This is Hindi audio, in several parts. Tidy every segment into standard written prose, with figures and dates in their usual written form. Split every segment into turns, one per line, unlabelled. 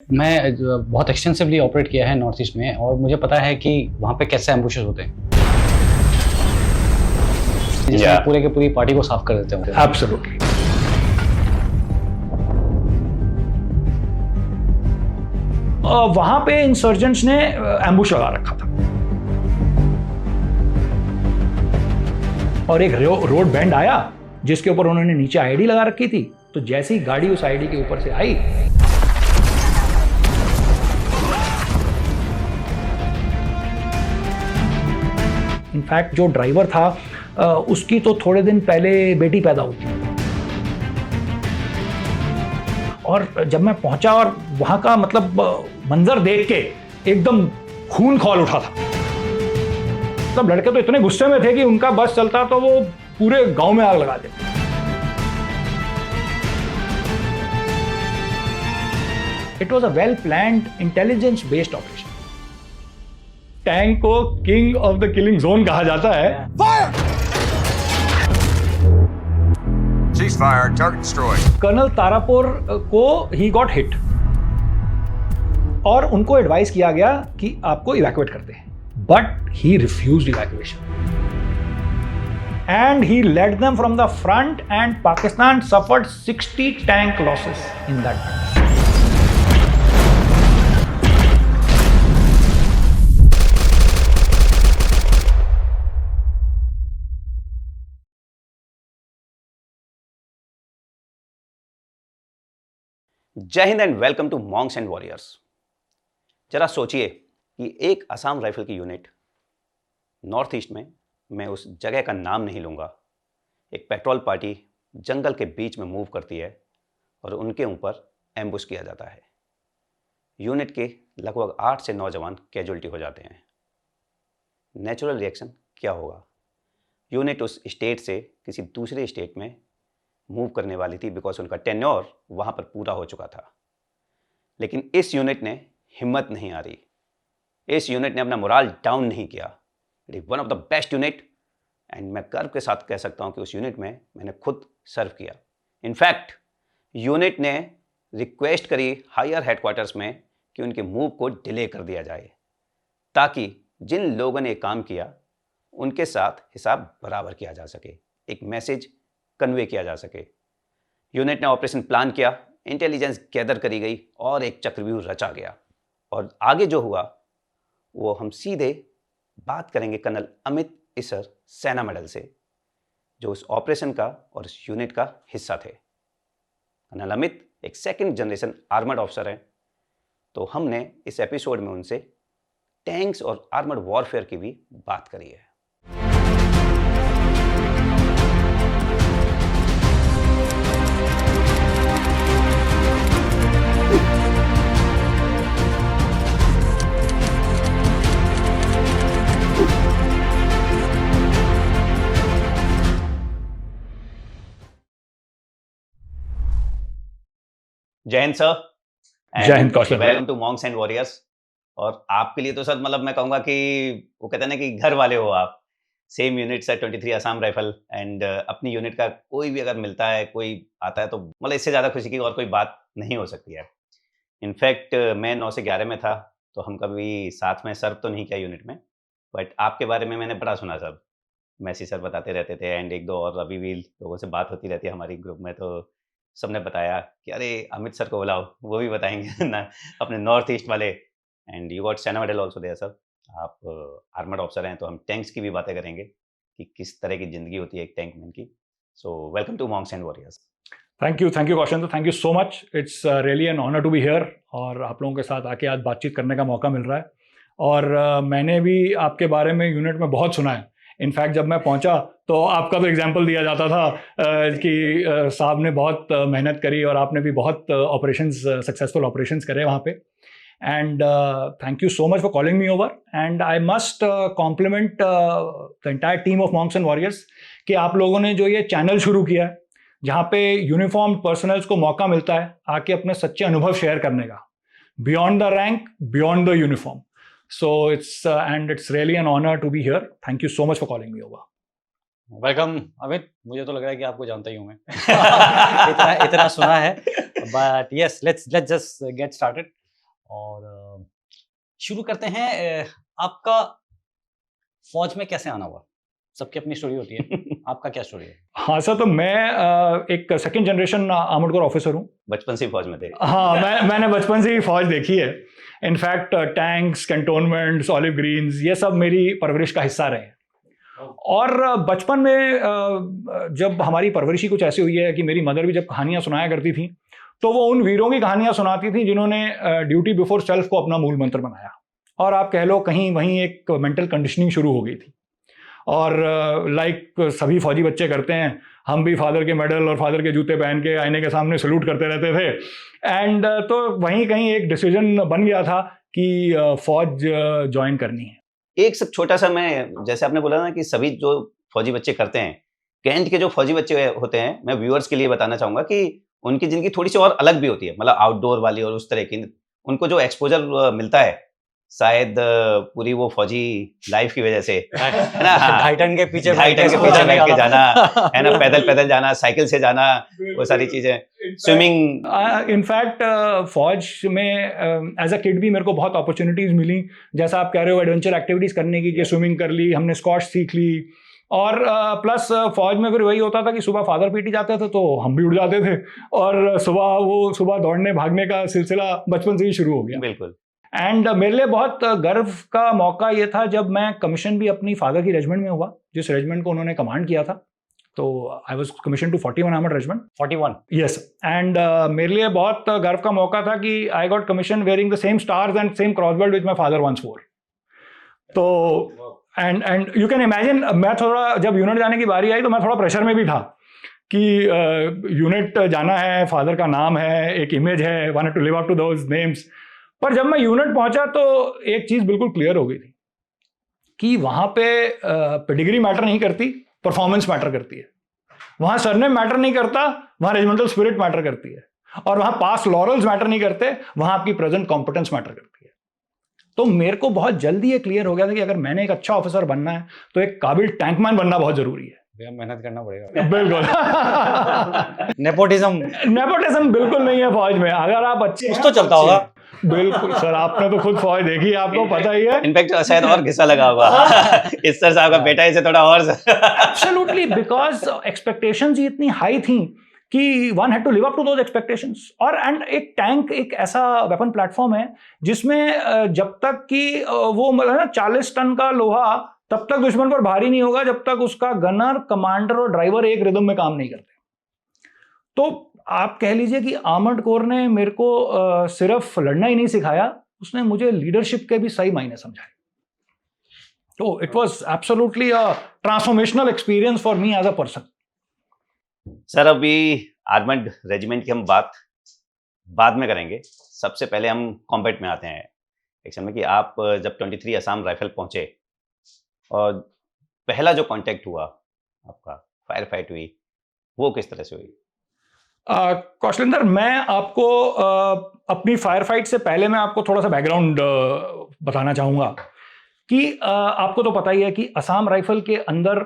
बहुत एक्सटेंसिवली ऑपरेट किया है नॉर्थ ईस्ट में और मुझे पता है कि वहाँ पे कैसे एम्बुशेस होते हैं जिसमें पूरे के पूरी पार्टी को साफ कर देते हैं।
एब्सोल्युटली। वहां पे इंसर्जेंट्स ने एम्बुश लगा रखा था और एक रोड बैंड आया जिसके ऊपर उन्होंने नीचे आईडी लगा रखी थी। तो जैसे ही गाड़ी उस आईडी के ऊपर से आई, इनफैक्ट जो ड्राइवर था उसकी तो थोड़े दिन पहले बेटी पैदा हुई थी। और जब मैं पहुंचा और वहां का मतलब मंजर देख के एकदम खून खौल उठा था। तब लड़के तो इतने गुस्से में थे कि उनका बस चलता तो वो पूरे गांव में आग लगा देते। It was a well planned intelligence based operation. Tank को king of the killing zone कहा जाता है।
Ceasefire, target destroyed.
Colonel Tarapore को ही गॉट हिट और उनको एडवाइस किया गया कि आपको इवैक्यूएट करते हैं, but he refused evacuation and he led them from the front and Pakistan suffered 60 tank losses in that.
जय हिंद and welcome to monks and warriors. जरा सोचिए कि एक असम राइफल की यूनिट नॉर्थ ईस्ट में, मैं उस जगह का नाम नहीं लूँगा, एक पेट्रोल पार्टी जंगल के बीच में मूव करती है और उनके ऊपर एम्बुश किया जाता है। यूनिट के लगभग 8 से 9 जवान कैजुअल्टी हो जाते हैं। नेचुरल रिएक्शन क्या होगा? यूनिट उस स्टेट से किसी दूसरे स्टेट में मूव करने वाली थी बिकॉज उनका टेन्योर वहाँ पर पूरा हो चुका था। लेकिन इस यूनिट ने हिम्मत नहीं हारी, इस यूनिट ने अपना मोराल डाउन नहीं किया। It is one of the best unit and मैं गर्व के साथ कह सकता हूँ कि उस यूनिट में मैंने खुद सर्व किया। इनफैक्ट यूनिट ने रिक्वेस्ट करी हायर हेडक्वार्टर्स में कि उनके मूव को डिले कर दिया जाए ताकि जिन लोगों ने काम किया उनके साथ हिसाब बराबर किया जा सके, एक मैसेज कन्वे किया जा सके। यूनिट ने ऑपरेशन प्लान किया, इंटेलिजेंस गैदर करी गई और एक चक्रव्यूह रचा गया। और आगे जो हुआ वो हम सीधे बात करेंगे कर्नल अमित इसर सेना मेडल से, जो उस ऑपरेशन का और उस यूनिट का हिस्सा थे। कर्नल अमित एक सेकंड जनरेशन आर्मर्ड ऑफिसर हैं, तो हमने इस एपिसोड में उनसे टैंक्स और आर्मर्ड वॉरफेयर की भी बात करी है। जय हिंद सर।
जय हिंद Kaushal.
Welcome to monks and warriors. और आपके लिए तो सर मतलब मैं कहूँगा कि वो कहते हैं ना कि घर वाले हो आप। Same unit sir 23 Assam rifle and अपनी यूनिट का कोई भी अगर मिलता है, कोई आता है, तो मतलब इससे ज़्यादा खुशी की और कोई बात नहीं हो सकती है। इनफैक्ट मैं 9 से 11 में था तो हम कभी साथ में सर्व तो नहीं किया यूनिट में, बट आपके बारे में मैंने बड़ा सुना सर। मैसी सर बताते रहते थे एंड एक दो और अभी भी लोगों से बात होती रहती है हमारी ग्रुप में, तो सबने बताया कि अरे अमित सर को बुलाओ, वो भी बताएंगे ना अपने नॉर्थ ईस्ट वाले। एंड यू गॉट सेना मेडल ऑल्सो देयर सर। आप आर्मर्ड ऑफिसर हैं तो हम टैंक्स की भी बातें करेंगे कि किस तरह की ज़िंदगी होती है एक टैंकमैन की। So welcome to monks and warriors.
Thank you Kaushal, thank you so much. It's really an honour to be here और आप लोगों के साथ आके आज बातचीत करने का मौका मिल रहा है। और मैंने भी आपके बारे में यूनिट में बहुत सुना है। इनफैक्ट जब मैं पहुंचा तो आपका तो एग्जाम्पल दिया जाता था कि साहब ने बहुत मेहनत करी और आपने भी बहुत ऑपरेशंस, सक्सेसफुल ऑपरेशंस करे वहाँ पे। And thank you so much for calling me over and I must compliment the entire team of monks and warriors कि आप लोगों ने जो ये चैनल शुरू किया है जहाँ पे यूनिफॉर्म पर्सनल्स को मौका मिलता है आके अपने सच्चे अनुभव शेयर करने का, beyond the rank, beyond the uniform. So it's really an honor to be here. Thank you so much for calling me over.
Welcome Amit. मुझे तो लग रहा है कि आपको जानता ही हूँ मैं। इतना सुना है, but yes, let's just get started. और शुरू करते हैं। आपका फौज में कैसे आना हुआ? सबकी अपनी स्टोरी होती है, आपका क्या स्टोरी है?
हाँ सर, तो मैं एक second generation armoured corps officer हूँ।
बचपन से ही फौज में थे?
हाँ, मैंने बचपन से ही फौज देखी है। In fact tanks, cantonments, olive Green's, ये सब मेरी परवरिश का हिस्सा रहे हैं। और बचपन में जब हमारी परवरिश ही कुछ ऐसी हुई है कि मेरी मदर भी जब कहानियाँ सुनाया करती थी, तो वो उन वीरों की कहानियाँ सुनाती थी जिन्होंने ड्यूटी बिफोर सेल्फ को अपना मूल मंत्र बनाया। और आप कह लो कहीं वहीं एक मेंटल कंडीशनिंग शुरू हो गई थी। और लाइक सभी फौजी बच्चे करते हैं, हम भी फादर के मेडल और फादर के जूते पहन के आईने के सामने सैल्यूट करते रहते थे। एंड तो वहीं कहीं एक डिसीजन बन गया था कि फौज ज्वाइन करनी है।
एक सब छोटा सा, मैं जैसे आपने बोला ना कि सभी जो फौजी बच्चे करते हैं, कैंट के जो फौजी बच्चे होते हैं, मैं व्यूअर्स के लिए बताना चाहूँगा कि उनकी ज़िंदगी थोड़ी सी और अलग भी होती है, मतलब आउटडोर वाली और उस तरह की। उनको जो एक्सपोजर मिलता है शायद पूरी वो फौजी लाइफ की वजह से, है ना?
ढाई टन के पीछे
बैठ के जाना, है ना, पैदल जाना, साइकिल से जाना, वो सारी चीजें, स्विमिंग।
इनफैक्ट फौज में एज अ किड भी मेरे को बहुत अपॉर्चुनिटीज मिली, जैसा आप कह रहे हो एडवेंचर एक्टिविटीज करने की, कि स्विमिंग कर ली हमने, स्क्वॉश सीख ली। और प्लस फौज में फिर वही होता था कि सुबह फादर पीटी जाते थे तो हम भी उड़ जाते थे, और सुबह दौड़ने भागने का सिलसिला बचपन से ही शुरू हो गया।
बिल्कुल।
एंड मेरे लिए बहुत गर्व का मौका ये था जब मैं कमीशन भी अपनी फादर की रेजिमेंट में हुआ, जिस रेजिमेंट को उन्होंने कमांड किया था। तो I was commission to 41 armoured regiment.
41?
Yes. And मेरे लिए बहुत गर्व का मौका था कि I got commission wearing the same stars and same cross belt which my father once wore. तो एंड यू कैन इमेजिन, मैं थोड़ा, जब यूनिट जाने की बारी आई तो मैं थोड़ा प्रेशर में भी था कि यूनिट जाना है, फादर का नाम है, एक इमेज है, one had to live up to those names. पर जब मैं यूनिट पहुंचा तो एक चीज बिल्कुल क्लियर हो गई थी कि वहां पे पेडिग्री मैटर नहीं करती, परफॉर्मेंस मैटर करती है। वहां सरनेम मैटर नहीं करता, वहां रेजिमेंटल स्पिरिट मैटर करती है। और वहां पास लॉरल्स मैटर नहीं करते, वहां आपकी प्रेजेंट कॉम्पिटेंस मैटर करती है। तो मेरे को बहुत जल्दी ये क्लियर हो गया था कि अगर मैंने एक अच्छा ऑफिसर बनना है तो एक काबिल टैंकमैन बनना बहुत जरूरी है।
मेहनत करना पड़ेगा।
बिल्कुल।
नेपोटिज्म
बिल्कुल नहीं है फौज में। अगर आप अच्छे
कुछ तो चलता होगा।
बिल्कुल सर, आपने तो खुद फौज देखी है, आपको पता ही है।
इनफैक्ट शायद और घिसा लगा होगा इस सर साहब का बेटा इसे थोड़ा और।
एब्सोल्युटली, बिकॉज एक्सपेक्टेशंस ही इतनी हाई थी कि one had to live up to those expectations. और एंड एक टैंक एक ऐसा वेपन प्लेटफॉर्म है जिसमें जब तक कि वो मतलब ना 40 टन का लोहा तब तक दुश्मन पर भारी नहीं होगा जब तक उसका गनर, कमांडर और ड्राइवर एक रिदम में काम नहीं करते। तो आप कह लीजिए कि आर्मर्ड कोर ने मेरे को सिर्फ लड़ना ही नहीं सिखाया, उसने मुझे लीडरशिप के भी सही मायने समझाए। तो it was absolutely a transformational experience for me as a person.
Sir, अभी आर्मर्ड रेजिमेंट की हम बात बाद में करेंगे। सबसे पहले हम कॉम्बैट में आते हैं एक्शन में, कि आप जब 23 असम राइफल पहुंचे और पहला जो कांटेक्ट हुआ आपका, फायर फाइट हुई, वो किस तरह से हुई?
कौशलेंद्र, मैं आपको अपनी फायर फाइट से पहले मैं आपको थोड़ा सा बैकग्राउंड बताना चाहूँगा कि आपको तो पता ही है कि असम राइफल के अंदर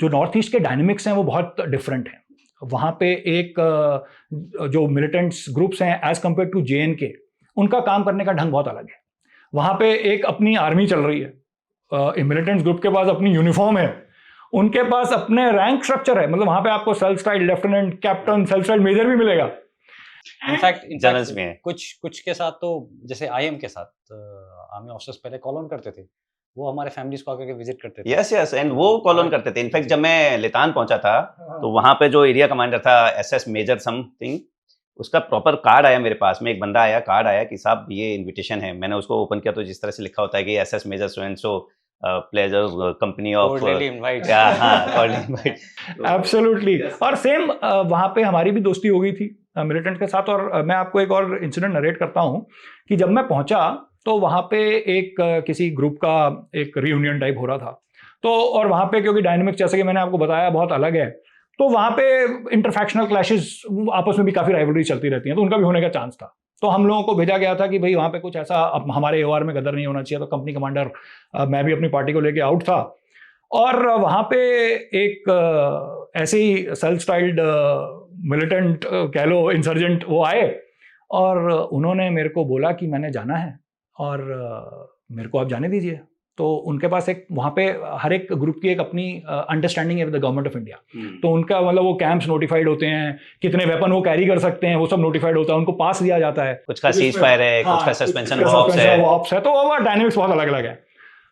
जो नॉर्थ ईस्ट के डायनेमिक्स हैं वो बहुत डिफरेंट हैं। वहाँ पे एक जो मिलिटेंट्स ग्रुप्स हैं एज कम्पेयर टू JNK, उनका काम करने का ढंग बहुत अलग है। वहाँ पे एक अपनी आर्मी चल रही है, मिलिटेंट्स ग्रुप के पास अपनी यूनिफॉर्म है, उनके पास अपने रैंक स्ट्रक्चर है। मतलब वहां पे आपको self style lieutenant, captain, self style major भी मिलेगा।
इनफैक्ट
जनरल्स में है।
कुछ के साथ तो जैसे IM के साथ आर्मी ऑफिसर्स पहले कॉल ऑन करते थे, वो हमारे फैमिलीज को आकर के विजिट करते थे।
यस, एंड वो कॉल ऑन करते थे। इनफैक्ट जब मैं लेतान पहुंचा था तो वहां पे जो एरिया कमांडर था, SS मेजर समथिंग, उसका प्रॉपर कार्ड आया मेरे पास में। एक बंदा आया, कार्ड आया कि साहब ये इनविटेशन है। मैंने उसको ओपन किया तो जिस तरह से लिखा होता है कि SS major so and so pleasure company of,
absolutely. और सेम वहाँ पे हमारी भी दोस्ती हो गई थी मिलिटेंट के साथ। और मैं आपको एक और इंसिडेंट नरेट करता हूँ कि जब मैं पहुंचा तो वहाँ पे एक किसी ग्रुप का एक रियूनियन टाइप हो रहा था। तो और वहाँ पे क्योंकि डायनेमिक जैसे कि मैंने आपको बताया बहुत अलग है, तो वहाँ पे इंटरफैक्शनल क्लैशेस, आपस में भी काफ़ी राइवलरी चलती रहती हैं, तो उनका भी होने का चांस था। तो हम लोगों को भेजा गया था कि भाई वहाँ पे कुछ ऐसा, अब हमारे AOR में गदर नहीं होना चाहिए। तो कंपनी कमांडर, मैं भी अपनी पार्टी को लेके आउट था। और वहाँ पे एक ऐसे ही सेल्फ स्टाइल्ड मिलिटेंट कह लो, इंसर्जेंट, वो आए और उन्होंने मेरे को बोला कि मैंने जाना है और मेरे को आप जाने दीजिए। तो उनके पास एक वहाँ पे हर एक ग्रुप की एक अपनी अंडरस्टैंडिंग है with the government of India. तो उनका मतलब वो कैंप्स नोटिफाइड होते हैं, कितने वेपन वो कैरी कर सकते हैं वो सब नोटिफाइड होता है, उनको पास दिया जाता है।
कुछ का सीज फायर है, कुछ का सस्पेंशन
ऑप्स है, तो वो डायनेमिक्स बहुत अलग अलग है।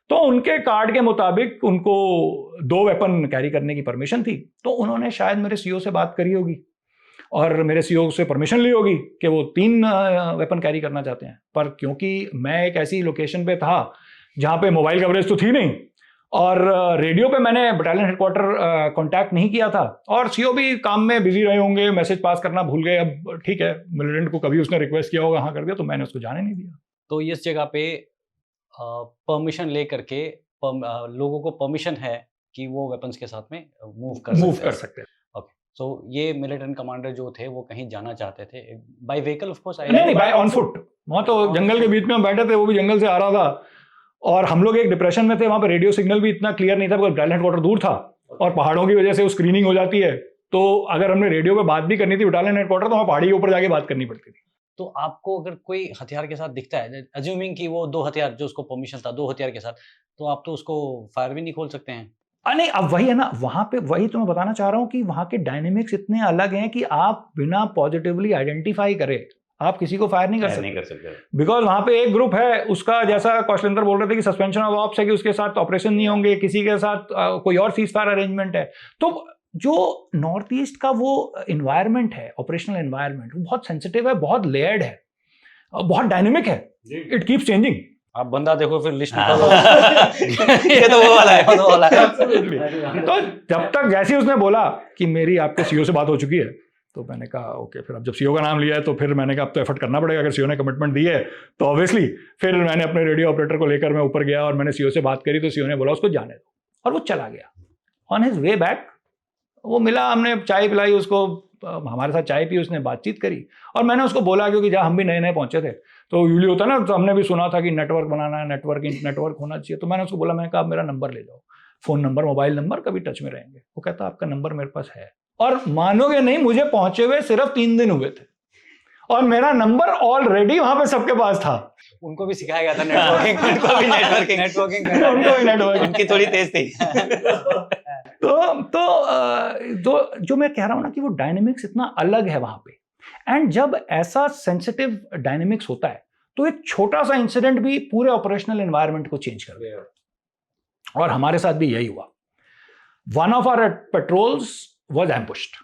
तो उनके कार्ड के मुताबिक उनको 2 वेपन कैरी करने की परमिशन थी। तो उन्होंने शायद मेरे सीईओ से बात करी होगी और मेरे सीईओ से परमिशन ली होगी कि वो 3 वेपन कैरी करना चाहते हैं। पर क्योंकि मैं एक ऐसी लोकेशन पे था जहाँ पे मोबाइल कवरेज तो थी नहीं और रेडियो पे मैंने बटालियन हेडक्वार्टर कांटेक्ट नहीं किया था और सीईओ भी काम में बिजी रहे होंगे, मैसेज पास करना भूल गए। अब ठीक है, मिलिटेंट को कभी उसने रिक्वेस्ट किया होगा, हाँ कर दिया, तो मैंने उसको जाने नहीं दिया।
तो इस जगह पे परमिशन ले करके लोगों को परमिशन है कि वो वेपन्स के साथ में मूव कर
सकते हैं।
ओके, सो ये मिलिटेंट कमांडर जो थे वो कहीं जाना चाहते थे बाय व्हीकल, ऑफ कोर्स
नहीं, बाय ऑन फुट। वहाँ तो जंगल के बीच में हम बैठे थे, वो भी जंगल से आ रहा था और हम लोग एक डिप्रेशन में थे। वहाँ पे रेडियो सिग्नल भी इतना क्लियर नहीं था बिकॉज बटालियन हेडक्वार्टर दूर था और पहाड़ों की वजह से वो स्क्रीनिंग हो जाती है। तो अगर हमने रेडियो पे बात भी करनी थी बटालियन हेडक्वार्टर, तो हमें पहाड़ी के ऊपर जाके बात करनी पड़ती थी।
तो आपको अगर कोई हथियार के साथ दिखता है, अज्यूमिंग कि वो 2 हथियार जो उसको परमिशन था 2 हथियार के साथ, तो आप तो उसको फायर भी नहीं खोल सकते हैं।
नहीं, अब वही है ना, वहां पे वही तो मैं बताना चाह रहा हूँ कि वहां के डायनेमिक्स इतने अलग हैं कि आप बिना पॉजिटिवली आइडेंटिफाई करे आप किसी को फायर नहीं कर सकते। बिकॉज वहां पे एक ग्रुप है, उसका जैसा कौशलेंद्र बोल रहे थे कि सस्पेंशन ऑफ ऑप्स है कि उसके साथ ऑपरेशन नहीं होंगे, किसी के साथ कोई और सीज फायर अरेंजमेंट है। तो जो नॉर्थ ईस्ट का वो इन्वायरमेंट है, ऑपरेशनल इन्वायरमेंट, वो बहुत सेंसिटिव है, बहुत लेयर्ड है, बहुत डायनेमिक है, इट कीप्स चेंजिंग।
आप बंदा देखो फिर लिस्ट
ये तो वो वाला है, वो वाला है।
तो जब तक जैसे उसने बोला कि मेरी आपके सीईओ से बात हो चुकी है, तो मैंने कहा ओके। फिर अब जब सीईओ का नाम लिया है तो फिर मैंने कहा अब तो एफर्ट करना पड़ेगा। अगर सीईओ ने कमिटमेंट दी है तो ऑब्वियसली फिर मैंने अपने रेडियो ऑपरेटर को लेकर मैं ऊपर गया और मैंने सीईओ से बात करी। तो सीईओ ने बोला उसको जाने दो और वो चला गया। ऑन हिज वे बैक वो मिला, हमने चाय पिलाई उसको, हमारे साथ चाय पी, उसने बातचीत करी और मैंने उसको बोला क्योंकि जहाँ हम भी नए नए पहुंचे थे तो यूजली होता ना, तो हमने भी सुना था कि नेटवर्क बनाना है, नेटवर्क होना चाहिए। तो मैंने उसको बोला, मैंने कहा आप मेरा नंबर ले जाओ, फ़ोन नंबर, मोबाइल नंबर, कभी टच में रहेंगे। वो कहता आपका नंबर मेरे पास है। और मानोगे नहीं, मुझे पहुंचे हुए सिर्फ 3 दिन हुए थे और मेरा नंबर ऑलरेडी वहां पे सबके पास था।
उनको भी सिखाया गया था नेटवर्किंग, उनको भी नेटवर्किंग
उनकी थोड़ी तेज थी।
तो जो मैं कह रहा हूं ना कि वो डायनेमिक्स इतना अलग है वहां पे। एंड जब ऐसा सेंसिटिव डायनेमिक्स होता है तो एक छोटा सा इंसिडेंट भी पूरे ऑपरेशनल एनवायरनमेंट को चेंज कर देगा। और हमारे साथ भी यही हुआ। One of our patrols was ambushed.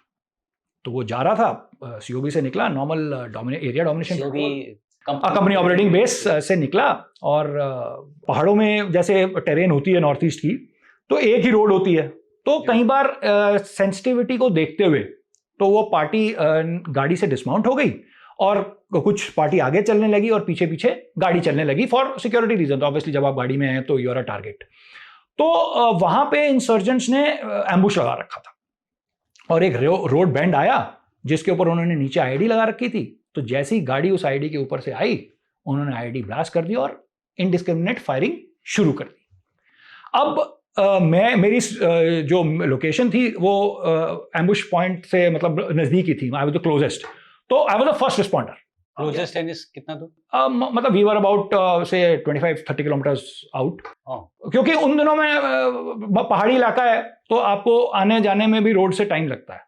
तो वो जा रहा था, सीओबी से निकला, normal area domination company operating base से निकला और पहाड़ों में जैसे टेरेन होती है नॉर्थ ईस्ट की, तो एक ही रोड होती है। तो कई बार सेंसिटिविटी को देखते हुए तो वो पार्टी गाड़ी से डिसमाउंट हो गई और कुछ पार्टी आगे चलने लगी और पीछे पीछे गाड़ी चलने लगी फॉर सिक्योरिटी रीजन। तो ऑब्वियसली जब आप गाड़ी में हैं तो यू आर अ टारगेट। तो वहां पे इंसर्जेंट्स ने एम्बुश लगा रखा था और एक रोड बैंड आया जिसके ऊपर उन्होंने नीचे आईडी लगा रखी थी। तो जैसी गाड़ी उस आईडी के ऊपर से आई, उन्होंने आईडी ब्लास्ट कर दी और इनडिस्क्रिमिनेट फायरिंग शुरू कर दी। अब मेरी जो लोकेशन थी वो एम्बुश पॉइंट से मतलब नजदीक ही थी, आई वाज द क्लोजेस्ट। तो I was the first responder.
Closest and कितना दूर?
मतलब वी वर अबाउट से 25-30 किलोमीटर्स आउट। क्योंकि उन दिनों में पहाड़ी इलाका है तो आपको आने जाने में भी रोड से टाइम लगता है।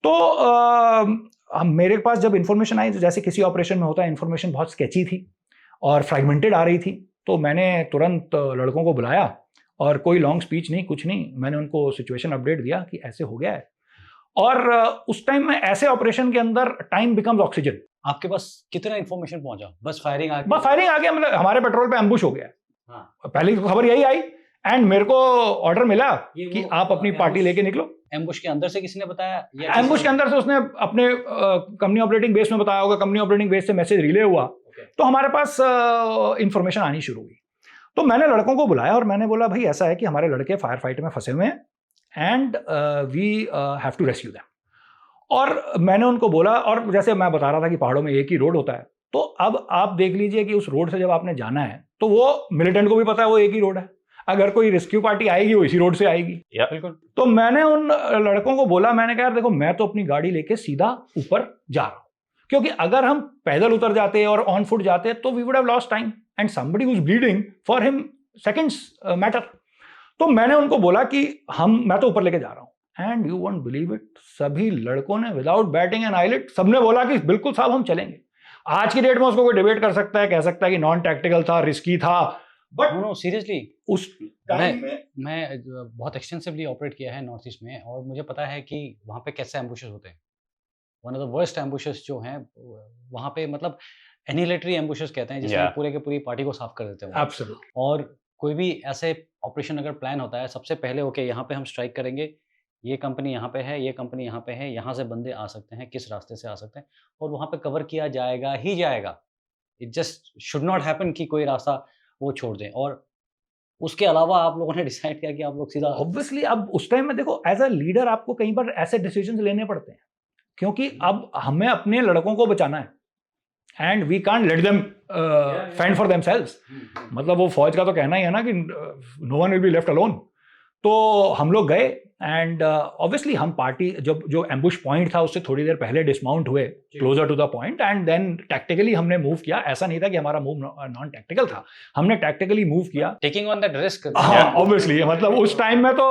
तो मेरे पास जब इन्फॉर्मेशन आई, तो जैसे किसी ऑपरेशन में होता है, इन्फॉर्मेशन बहुत स्केची थी और फ्रैगमेंटेड आ रही थी। तो मैंने तुरंत लड़कों को बुलाया और कोई लॉन्ग स्पीच नहीं, कुछ नहीं, मैंने उनको सिचुएशन अपडेट दिया कि ऐसे हो गया है। और उस टाइम में ऐसे ऑपरेशन के अंदर टाइम बिकम्स ऑक्सीजन।
आपके पास कितना इन्फॉर्मेशन पहुंचा? बस फायरिंग आ
गया, मतलब हमारे पेट्रोल पे एम्बुश हो गया।
हाँ।
पहली खबर यही आई एंड मेरे को ऑर्डर मिला कि आप अपनी पार्टी लेके निकलो।
एम्बुश के अंदर से किसी ने बताया?
एम्बुश के अंदर से उसने अपने कंपनी ऑपरेटिंग बेस में बताया होगा, कंपनी ऑपरेटिंग बेस से मैसेज रिले हुआ। तो हमारे पास इंफॉर्मेशन आनी शुरू हुई। तो मैंने लड़कों को बुलाया और मैंने बोला, भाई ऐसा है कि हमारे लड़के फायर फाइट में फंसे हुए हैं and we have to rescue them. और मैंने उनको बोला, और जैसे मैं बता रहा था कि पहाड़ों में एक ही रोड होता है, तो अब आप देख लीजिए कि उस रोड से जब आपने जाना है तो वो मिलिटेंट को भी पता है वो एक ही रोड है। अगर कोई रेस्क्यू पार्टी आएगी वो इसी रोड से आएगी।
बिल्कुल।
तो मैंने उन लड़कों को बोला, मैंने कहा यार देखो, मैं तो अपनी गाड़ी लेके सीधा ऊपर जा रहा हूँ क्योंकि अगर हम पैदल उतर जाते और ऑन फुट जाते तो we would have lost time and somebody was bleeding for him seconds matter. तो मैंने उनको बोला कि मैं तो ऊपर लेके जा रहा हूं and you won't believe it, सभी लड़कों ने विदाउट बैटिंग एन आईलिड सबने बोला कि बिल्कुल साहब हम चलेंगे। आज की डेट में उसको कोई डिबेट कर सकता है, कह सकता है कि नॉन टैक्टिकल था, रिस्की था, बट
नो सीरियसली
उस टाइम में
मैं बहुत एक्सटेंसिवली ऑपरेट किया है नॉर्थ ईस्ट में और मुझे पता है कि वहाँ पे कैसे एम्बुशेस होते हैं। वन ऑफ द वर्स्ट एम्बुशेस जो हैं वहाँ पे मतलब एनिलेटरी एम्बुशेस कहते हैं, जिसमें पूरे के पूरी पार्टी को साफ कर देते हैं।
एब्सोल्युटली।
और कोई भी ऐसे ऑपरेशन अगर प्लान होता है, सबसे पहले ओके यहाँ पे हम स्ट्राइक करेंगे, ये कंपनी यहाँ पे है, ये कंपनी यहाँ पे है, यहाँ से बंदे आ सकते हैं, किस रास्ते से आ सकते हैं, और वहाँ पे कवर किया जाएगा ही जाएगा। It just should not happen कि कोई रास्ता वो छोड़ दें। और उसके अलावा आप लोगों ने डिसाइड किया कि आप लोग सीधा
ऑब्वियसली अब उस टाइम में देखो एज अ लीडर आपको कई बार ऐसे डिसीजंस लेने पड़ते हैं, क्योंकि अब हमें अपने लड़कों को बचाना है and we can't let them fend for themselves. मतलब वो फौज का तो कहना ही है ना कि no one will be left alone. तो हम लोग गए एंड ऑब्वियसली हम पार्टी जो एम्बुश पॉइंट था उससे थोड़ी देर पहले डिसमाउंट हुए closer to the point and then tactically हमने मूव किया। ऐसा नहीं था कि हमारा मूव नॉन टैक्टिकल था, हमने टैक्टिकली मूव किया,
taking on that risk.
Obviously मतलब उस टाइम में तो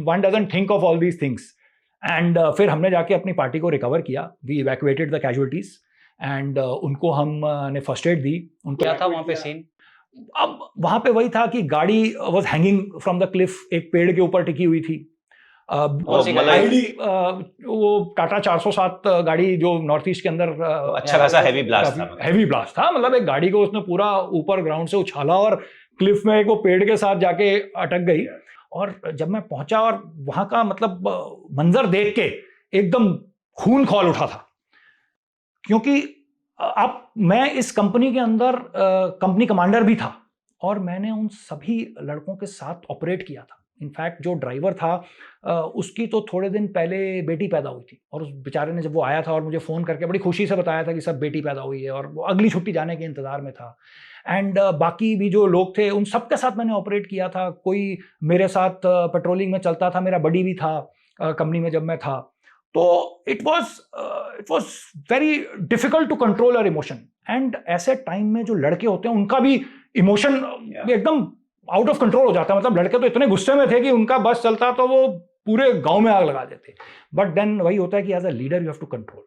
one doesn't think of all these things and फिर हमने जाके अपनी पार्टी को रिकवर किया। We evacuated the casualties and उनको हमने फर्स्ट एड दी। उनको
क्या था वहाँ पे सीन?
अब वहां पे वही था कि गाड़ी was hanging from the Cliff, एक पेड़ के ऊपर टिकी हुई थी। वो टाटा 407 गाड़ी जो नॉर्थ ईस्ट के अंदर
अच्छा खासा हैवी ब्लास्ट था।
हैवी ब्लास्ट था, मतलब एक गाड़ी को उसने पूरा ऊपर ग्राउंड से उछाला और क्लिफ में एक वो पेड़ के साथ जाके अटक गई। और जब मैं पहुंचा और वहां का मतलब मंजर देख के एकदम खून खौल उठा था, क्योंकि अब मैं इस कंपनी के अंदर कंपनी कमांडर भी था और मैंने उन सभी लड़कों के साथ ऑपरेट किया था। इनफैक्ट जो ड्राइवर था उसकी तो थोड़े दिन पहले बेटी पैदा हुई थी और उस बेचारे ने जब वो आया था और मुझे फ़ोन करके बड़ी खुशी से बताया था कि सब बेटी पैदा हुई है, और वो अगली छुट्टी जाने के इंतज़ार में था। एंड बाकी भी जो लोग थे उन सब के साथ मैंने ऑपरेट किया था। कोई मेरे साथ पेट्रोलिंग में चलता था, मेरा बडी भी था कंपनी में जब मैं था। तो it was very difficult to control our emotion and ऐसे टाइम में जो लड़के होते हैं उनका भी इमोशन एकदम आउट ऑफ कंट्रोल हो जाता है। मतलब लड़के तो इतने गुस्से में थे कि उनका बस चलता तो वो पूरे गांव में आग लगा देते। बट देन वही होता है कि as a leader you have to control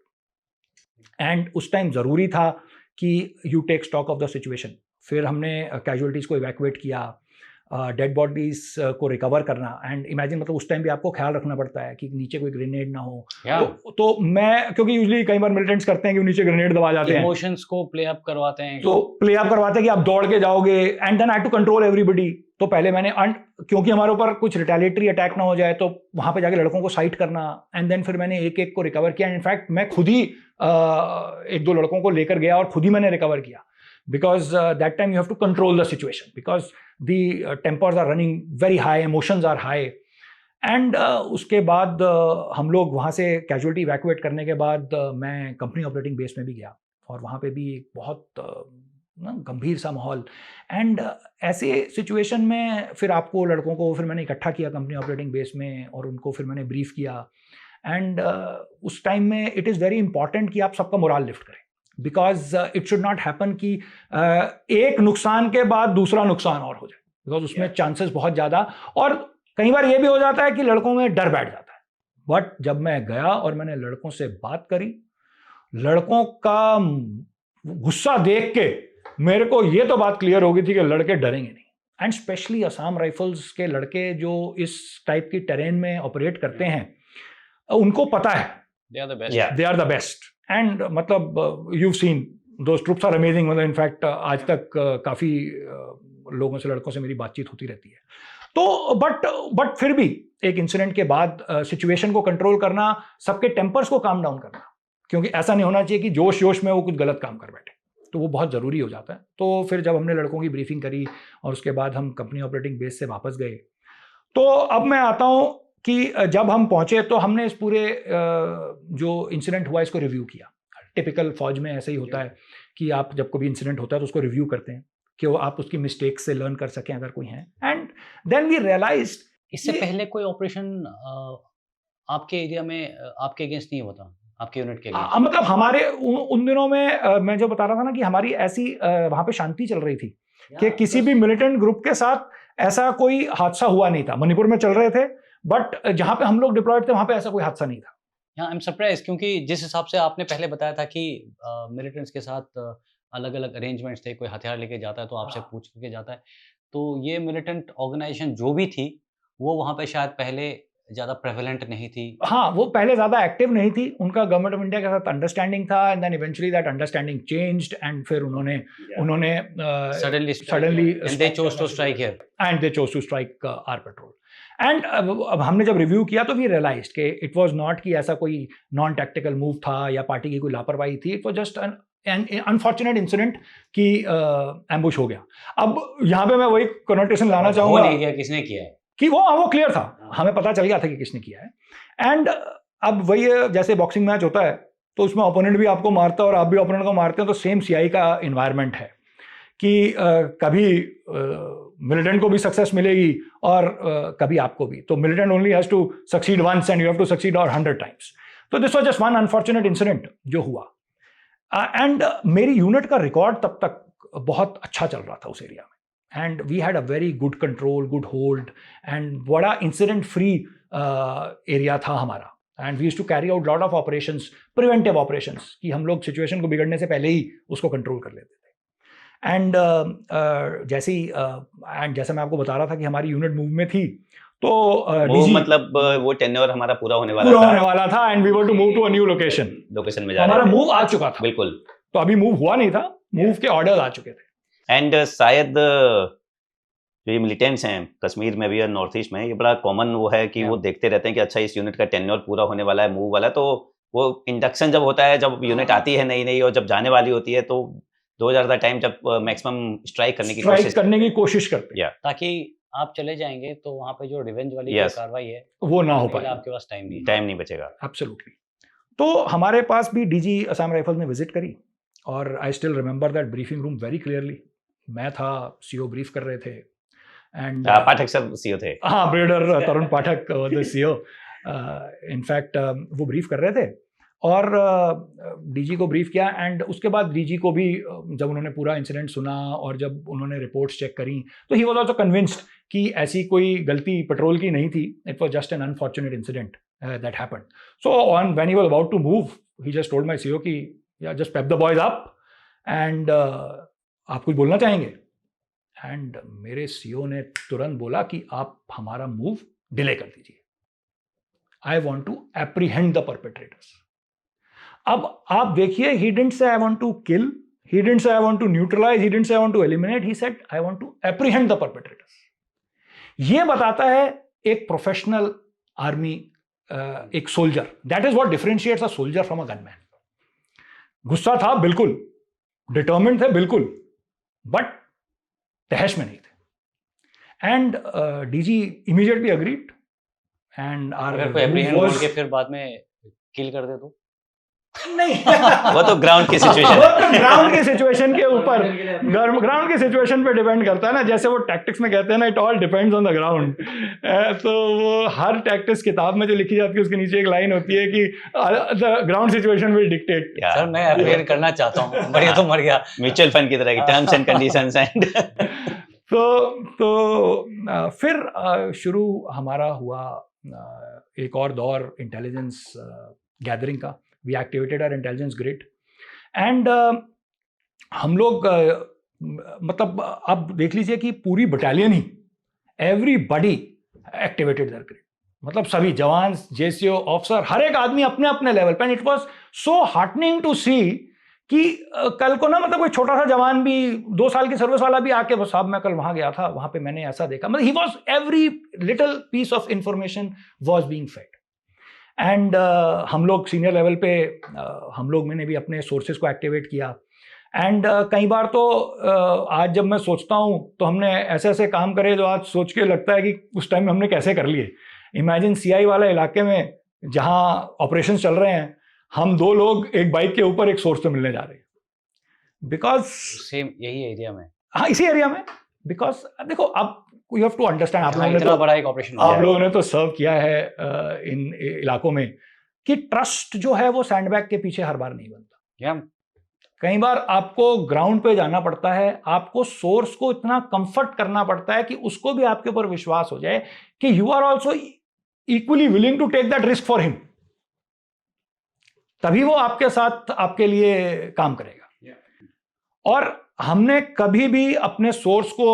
and उस टाइम ज़रूरी था कि you take stock of the situation. फिर हमने कैजुअलिटीज़ को इवैक्यूएट किया, डेड बॉडीज को रिकवर करना एंड इमेजिन मतलब उस टाइम भी आपको ख्याल रखना पड़ता है कि नीचे कोई ग्रेनेड ना हो। तो मैं क्योंकि यूजुअली कई बार मिलिटेंट्स करते हैं कि नीचे ग्रेनेड दबा जाते हैं,
इमोशंस को प्ले अप करवाते हैं,
तो प्ले अप करवाते हैं कि आप दौड़ के जाओगे and then I had to control everybody. तो पहले मैंने क्योंकि हमारे ऊपर कुछ रिटेलिएटरी अटैक ना हो जाए तो वहां पे जाके लड़कों को साइट करना एंड देन फिर मैंने एक एक को रिकवर किया। इनफैक्ट मैं खुद ही एक दो लड़कों को लेकर गया और खुद ही मैंने रिकवर किया, because that time you have to control the situation because the tempers are running very high, emotions are high and उसके बाद हम लोग वहाँ से कैजुअलिटी इवैक्यूएट करने के बाद मैं कंपनी ऑपरेटिंग बेस में भी गया और वहाँ पे भी एक बहुत गंभीर सा माहौल एंड ऐसे सिचुएशन में फिर आपको लड़कों को फिर मैंने इकट्ठा किया कंपनी ऑपरेटिंग बेस में और उनको फिर मैंने ब्रीफ किया एंड उस टाइम में इट इज़ वेरी इंपॉर्टेंट कि आप सबका मोरल लिफ्ट करें, because it should not happen कि एक नुकसान के बाद दूसरा नुकसान और हो जाए, बिकॉज उसमें चांसेस बहुत ज़्यादा और कई बार ये भी हो जाता है कि लड़कों में डर बैठ जाता है। बट जब मैं गया और मैंने लड़कों से बात करी, लड़कों का गुस्सा देख के मेरे को ये तो बात क्लियर हो गई थी कि लड़के डरेंगे नहीं एंड स्पेशली असम राइफल्स के लड़के जो इस टाइप की टेरेन में ऑपरेट करते हैं उनको पता है
they
are the best and मतलब you've seen those troops are amazing। मतलब इनफैक्ट आज तक काफ़ी लोगों से लड़कों से मेरी बातचीत होती रहती है। तो बट फिर भी एक इंसिडेंट के बाद सिचुएशन को कंट्रोल करना, सबके टेम्पर्स को काम डाउन करना, क्योंकि ऐसा नहीं होना चाहिए कि जोश में वो कुछ गलत काम कर बैठे, तो वो बहुत ज़रूरी हो जाता है। तो फिर जब हमने लड़कों की ब्रीफिंग करी और उसके बाद हम कंपनी ऑपरेटिंग बेस से वापस गए, तो अब मैं आता हूँ कि जब हम पहुंचे तो हमने इस पूरे जो इंसिडेंट हुआ इसको रिव्यू किया। टिपिकल फौज में ऐसे ही होता है कि आप जब कोई इंसिडेंट होता है तो उसको रिव्यू करते हैं कि वो आप उसकी मिस्टेक्स से लर्न कर सकें अगर कोई है एंड देन वी रियलाइज्ड।
इससे पहले कोई ऑपरेशन आपके एरिया में आपके अगेंस्ट नहीं होता? आपके यूनिट के लिए?
मतलब हमारे उन दिनों में मैं जो बता रहा था ना कि हमारी ऐसी वहां पे शांति चल रही थी कि किसी भी मिलिटेंट ग्रुप के साथ ऐसा कोई हादसा हुआ नहीं था। मणिपुर में चल रहे थे, बट जहां पे हम लोग डिप्लॉयड थे वहां पे ऐसा कोई हादसा नहीं था।
आई एम सरप्राइज, क्योंकि जिस हिसाब से आपने पहले बताया था कि मिलिटेंट्स के साथ अलग-अलग अरेंजमेंट्स थे, कोई हथियार लेके जाता है तो आपसे पूछ के जाता है। तो ये मिलिटेंट ऑर्गेनाइजेशन जो भी थी, वो वहाँ पे शायद पहले ज़्यादा प्रेवलेंट नहीं थी।
हाँ, वो पहले ज़्यादा एक्टिव नहीं थी। उनका गवर्नमेंट ऑफ इंडिया के साथ अंडरस्टैंडिंग था, and then eventually that understanding changed, and फिर उन्होंने
suddenly and they chose to strike here
and they chose to strike our patrol. And अब हमने जब रिव्यू किया तो वी रियलाइज्ड कि इट वाज नॉट कि ऐसा कोई नॉन टैक्टिकल मूव था या पार्टी की कोई लापरवाही थी। It was just an unfortunate incident कि एम्बुश हो गया। अब यहाँ पे मैं वही कनोटेशन लाना चाहूंगा,
हो नहीं गया, किसने किया है
कि वो क्लियर था, हमें पता चल गया था कि किसने किया है। एंड अब वही है, जैसे बॉक्सिंग मैच होता है तो उसमें ओपोनेंट भी आपको मारता है और आप भी ओपोनेंट को मारते हैं, तो सेम सीआई का इन्वायरमेंट है कि कभी मिलिटेंट को भी सक्सेस मिलेगी और कभी आपको भी। तो militant only has to succeed once and you have to succeed और 100 टाइम्स। तो this was just one unfortunate incident जो हुआ। एंड मेरी यूनिट का रिकॉर्ड तब तक बहुत अच्छा चल रहा था उस एरिया में, and we had a very good control, good hold, and बड़ा incident free area था हमारा, and we used to carry out lot of operations, preventive operations, कि हम लोग situation को बिगड़ने से पहले ही उसको control कर लेते थे। and जैसे मैं आपको बता रहा था कि हमारी unit move में थी, तो
वो मतलब वो टेन्योर हमारा पूरा होने वाला था
and we were to move to a new location
में जा रहे थे।
हमारा move आ चुका था,
बिल्कुल।
तो अभी move हुआ नहीं था, move के orders आ चुके थे।
एंड शायद जो ये मिलिटेंट्स हैं कश्मीर में भी और नॉर्थ ईस्ट में, ये बड़ा कॉमन वो है कि वो देखते रहते हैं कि अच्छा इस यूनिट का टेन्योर पूरा होने वाला है, मूव वाला है, तो वो इंडक्शन जब होता है, जब यूनिट आती है नई नई और जब जाने वाली होती है, तो 2000 टाइम जब मैक्सिमम स्ट्राइक करने की कोशिश
करते हैं,
ताकि आप चले जाएंगे तो वहाँ पे जो रिवेंज वाली कार्रवाई है
वो ना हो पाए,
आपके पास टाइम नहीं बचेगा।
एब्सोल्युटली। तो हमारे पास भी डीजी असम राइफल्स ने विजिट करी, और I still remember that briefing room very clearly. मैं था, सीओ ब्रीफ कर रहे थे, एंड
पाठक सर सीओ थे।
हाँ, brigadier Tarun Pathak the CO. In fact वो ब्रीफ कर रहे थे और डीजी को ब्रीफ किया, एंड उसके बाद डीजी को भी जब उन्होंने पूरा इंसिडेंट सुना और जब उन्होंने रिपोर्ट्स चेक करी, तो ही वाज आल्सो कन्विंस्ड कि ऐसी कोई गलती पेट्रोल की नहीं थी, it was just an unfortunate incident that happened. So on when he was about to move, he just told my CO कि yeah just pep the boys up, and आप कुछ बोलना चाहेंगे? एंड मेरे सीओ ने तुरंत बोला कि आप हमारा मूव डिले कर दीजिए, I want to apprehend the perpetrators. अब आप देखिए, he didn't say I want to kill, he didn't say I want to neutralise, he didn't say I want to eliminate, he said I want to apprehend the perpetrators. ये बताता है एक प्रोफेशनल आर्मी, एक soldier, that is what differentiates a soldier from a gunman. गुस्सा था बिल्कुल, डिटर्मिन्ड थे बिल्कुल, बट तहश में नहीं थे। And DG immediately agreed, and
अगर कोई एप्रीहेंड बोल के फिर बाद में किल कर दे तो
नहीं
वो तो ग्राउंड की सिचुएशन
वो तो ग्राउंड की सिचुएशन के ऊपर, ग्राउंड की सिचुएशन पे डिपेंड करता है ना। जैसे वो टैक्टिक्स में कहते हैं ना, it all depends on the ground. तो वो हर टैक्टिक्स किताब में जो लिखी जाती है उसके नीचे एक लाइन होती है कि the ground situation will dictate.
Sir मैं एप्रीहेंड करना चाहता हूँ, पर ये तो मर गया।
म्यूचुअल फंड की तरह की टर्म्स एंड कंडीशंस एंड
तो फिर शुरू हमारा हुआ एक और दौर इंटेलिजेंस गैदरिंग का। We activated our intelligence grid, and हम लोग मतलब आप देख लीजिए कि पूरी बटालियन ही, एवरीबॉडी एक्टिवेटेड देयर ग्रिड, मतलब सभी जवान, जेसीओ, ऑफिसर, हर एक आदमी अपने अपने लेवल पे। And it was so heartening to see कि कल को ना, मतलब कोई छोटा सा जवान भी, 2 साल की सर्विस वाला भी आके, साहब मैं कल वहां गया था, वहां पे मैंने ऐसा देखा, मतलब he was every little piece of information was being fed. And हम लोग सीनियर लेवल पे हम लोग मैंने भी अपने सोर्सेज को एक्टिवेट किया। एंड कई बार तो आज जब मैं सोचता हूँ तो हमने ऐसे ऐसे काम करे जो आज सोच के लगता है कि उस टाइम में हमने कैसे कर लिए। इमेजिन सीआई वाला इलाके में जहाँ ऑपरेशन चल रहे हैं, हम 2 लोग एक बाइक के ऊपर एक सोर्स से मिलने जा रहे हैं, बिकॉज
सेम यही एरिया में,
हाँ इसी एरिया में। बिकॉज देखो, अब यू हैव टू अंडरस्टैंड, आप लोगों ने
इतना बड़ा एक ऑपरेशन,
आप लोगों ने तो सर्व किया है इन इलाकों में, कि ट्रस्ट जो है वो सैंडबैग के पीछे हर बार नहीं बनता।
या
कई बार आपको ग्राउंड पे जाना पड़ता है, आपको सोर्स को इतना कंफर्ट करना पड़ता है कि उसको भी आपके ऊपर विश्वास हो जाए कि you are also equally willing to take that risk for him, तभी वो आपके साथ आपके लिए काम करेगा। और हमने कभी भी अपने सोर्स को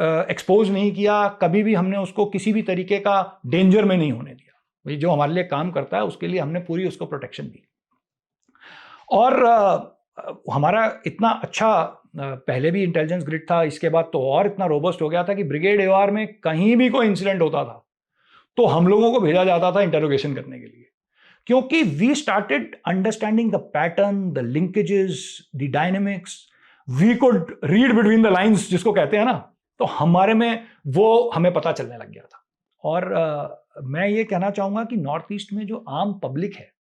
एक्सपोज नहीं किया, कभी भी हमने उसको किसी भी तरीके का डेंजर में नहीं होने दिया। भाई जो हमारे लिए काम करता है उसके लिए हमने पूरी उसको प्रोटेक्शन दी। और हमारा इतना अच्छा पहले भी इंटेलिजेंस ग्रिड था, इसके बाद तो और इतना रोबस्ट हो गया था कि ब्रिगेड एवार में कहीं भी कोई इंसिडेंट होता था तो हम लोगों को भेजा जाता था इंटरोगेशन करने के लिए, क्योंकि we started understanding the pattern, the linkages, the dynamics, we could read between the lines जिसको कहते हैं ना, तो हमारे में वो हमें पता चलने लग गया था। और मैं ये कहना चाहूँगा कि नॉर्थ ईस्ट में जो आम पब्लिक है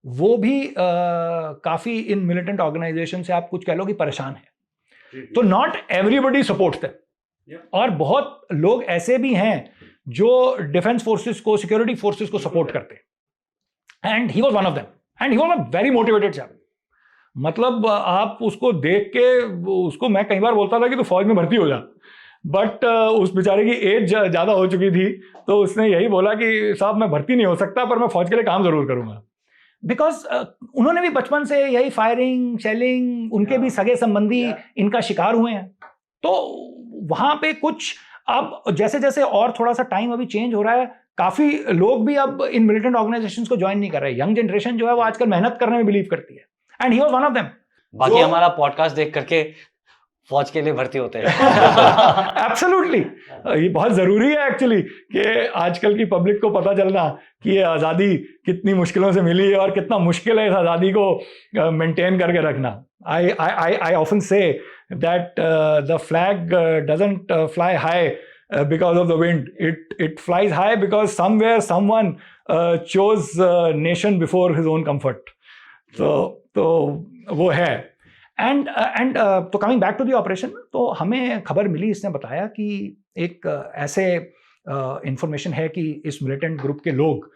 वो भी काफ़ी इन मिलिटेंट ऑर्गेनाइजेशन से आप कुछ कह लो कि परेशान है। तो नॉट एवरीबडी सपोर्ट्स देम, और बहुत लोग ऐसे भी हैं जो डिफेंस फोर्सेस को, सिक्योरिटी फोर्सेस को सपोर्ट करते हैं, and he was one of them, and he was a very motivated chap. मतलब आप उसको देख के, उसको मैं कई बार बोलता था कि तू फौज में भर्ती हो जा, बट उस बेचारे की एज ज़्यादा हो चुकी थी, तो उसने यही बोला कि साहब मैं भर्ती नहीं हो सकता पर मैं फौज के लिए काम जरूर करूंगा। बिकॉज उन्होंने भी बचपन से यही फायरिंग, शेलिंग, उनके भी सगे संबंधी इनका शिकार हुए हैं। तो वहां पे कुछ अब जैसे जैसे और थोड़ा सा टाइम अभी चेंज हो रहा है, काफी लोग भी अब इन मिलिटेंट ऑर्गेनाइजेशंस को ज्वाइन नहीं कर रहे। यंग जनरेशन जो है वो आजकल मेहनत करने में बिलीव करती है, and he was one of them.
बाकी हमारा पॉडकास्ट देख करके फौज के लिए भर्ती होते हैं।
एब्सोल्युटली, ये बहुत जरूरी है एक्चुअली कि आजकल की पब्लिक को पता चलना कि ये आज़ादी कितनी मुश्किलों से मिली है और कितना मुश्किल है इस आज़ादी को मेंटेन करके रखना। I often say that the flag doesn't fly high because of the wind. It flies high because somewhere someone chose nation before his own comfort. तो वो है। एंड तो coming back to the operation, तो हमें खबर मिली, इसने बताया कि एक ऐसे इंफॉर्मेशन है कि इस मिलिटेंट ग्रुप के लोग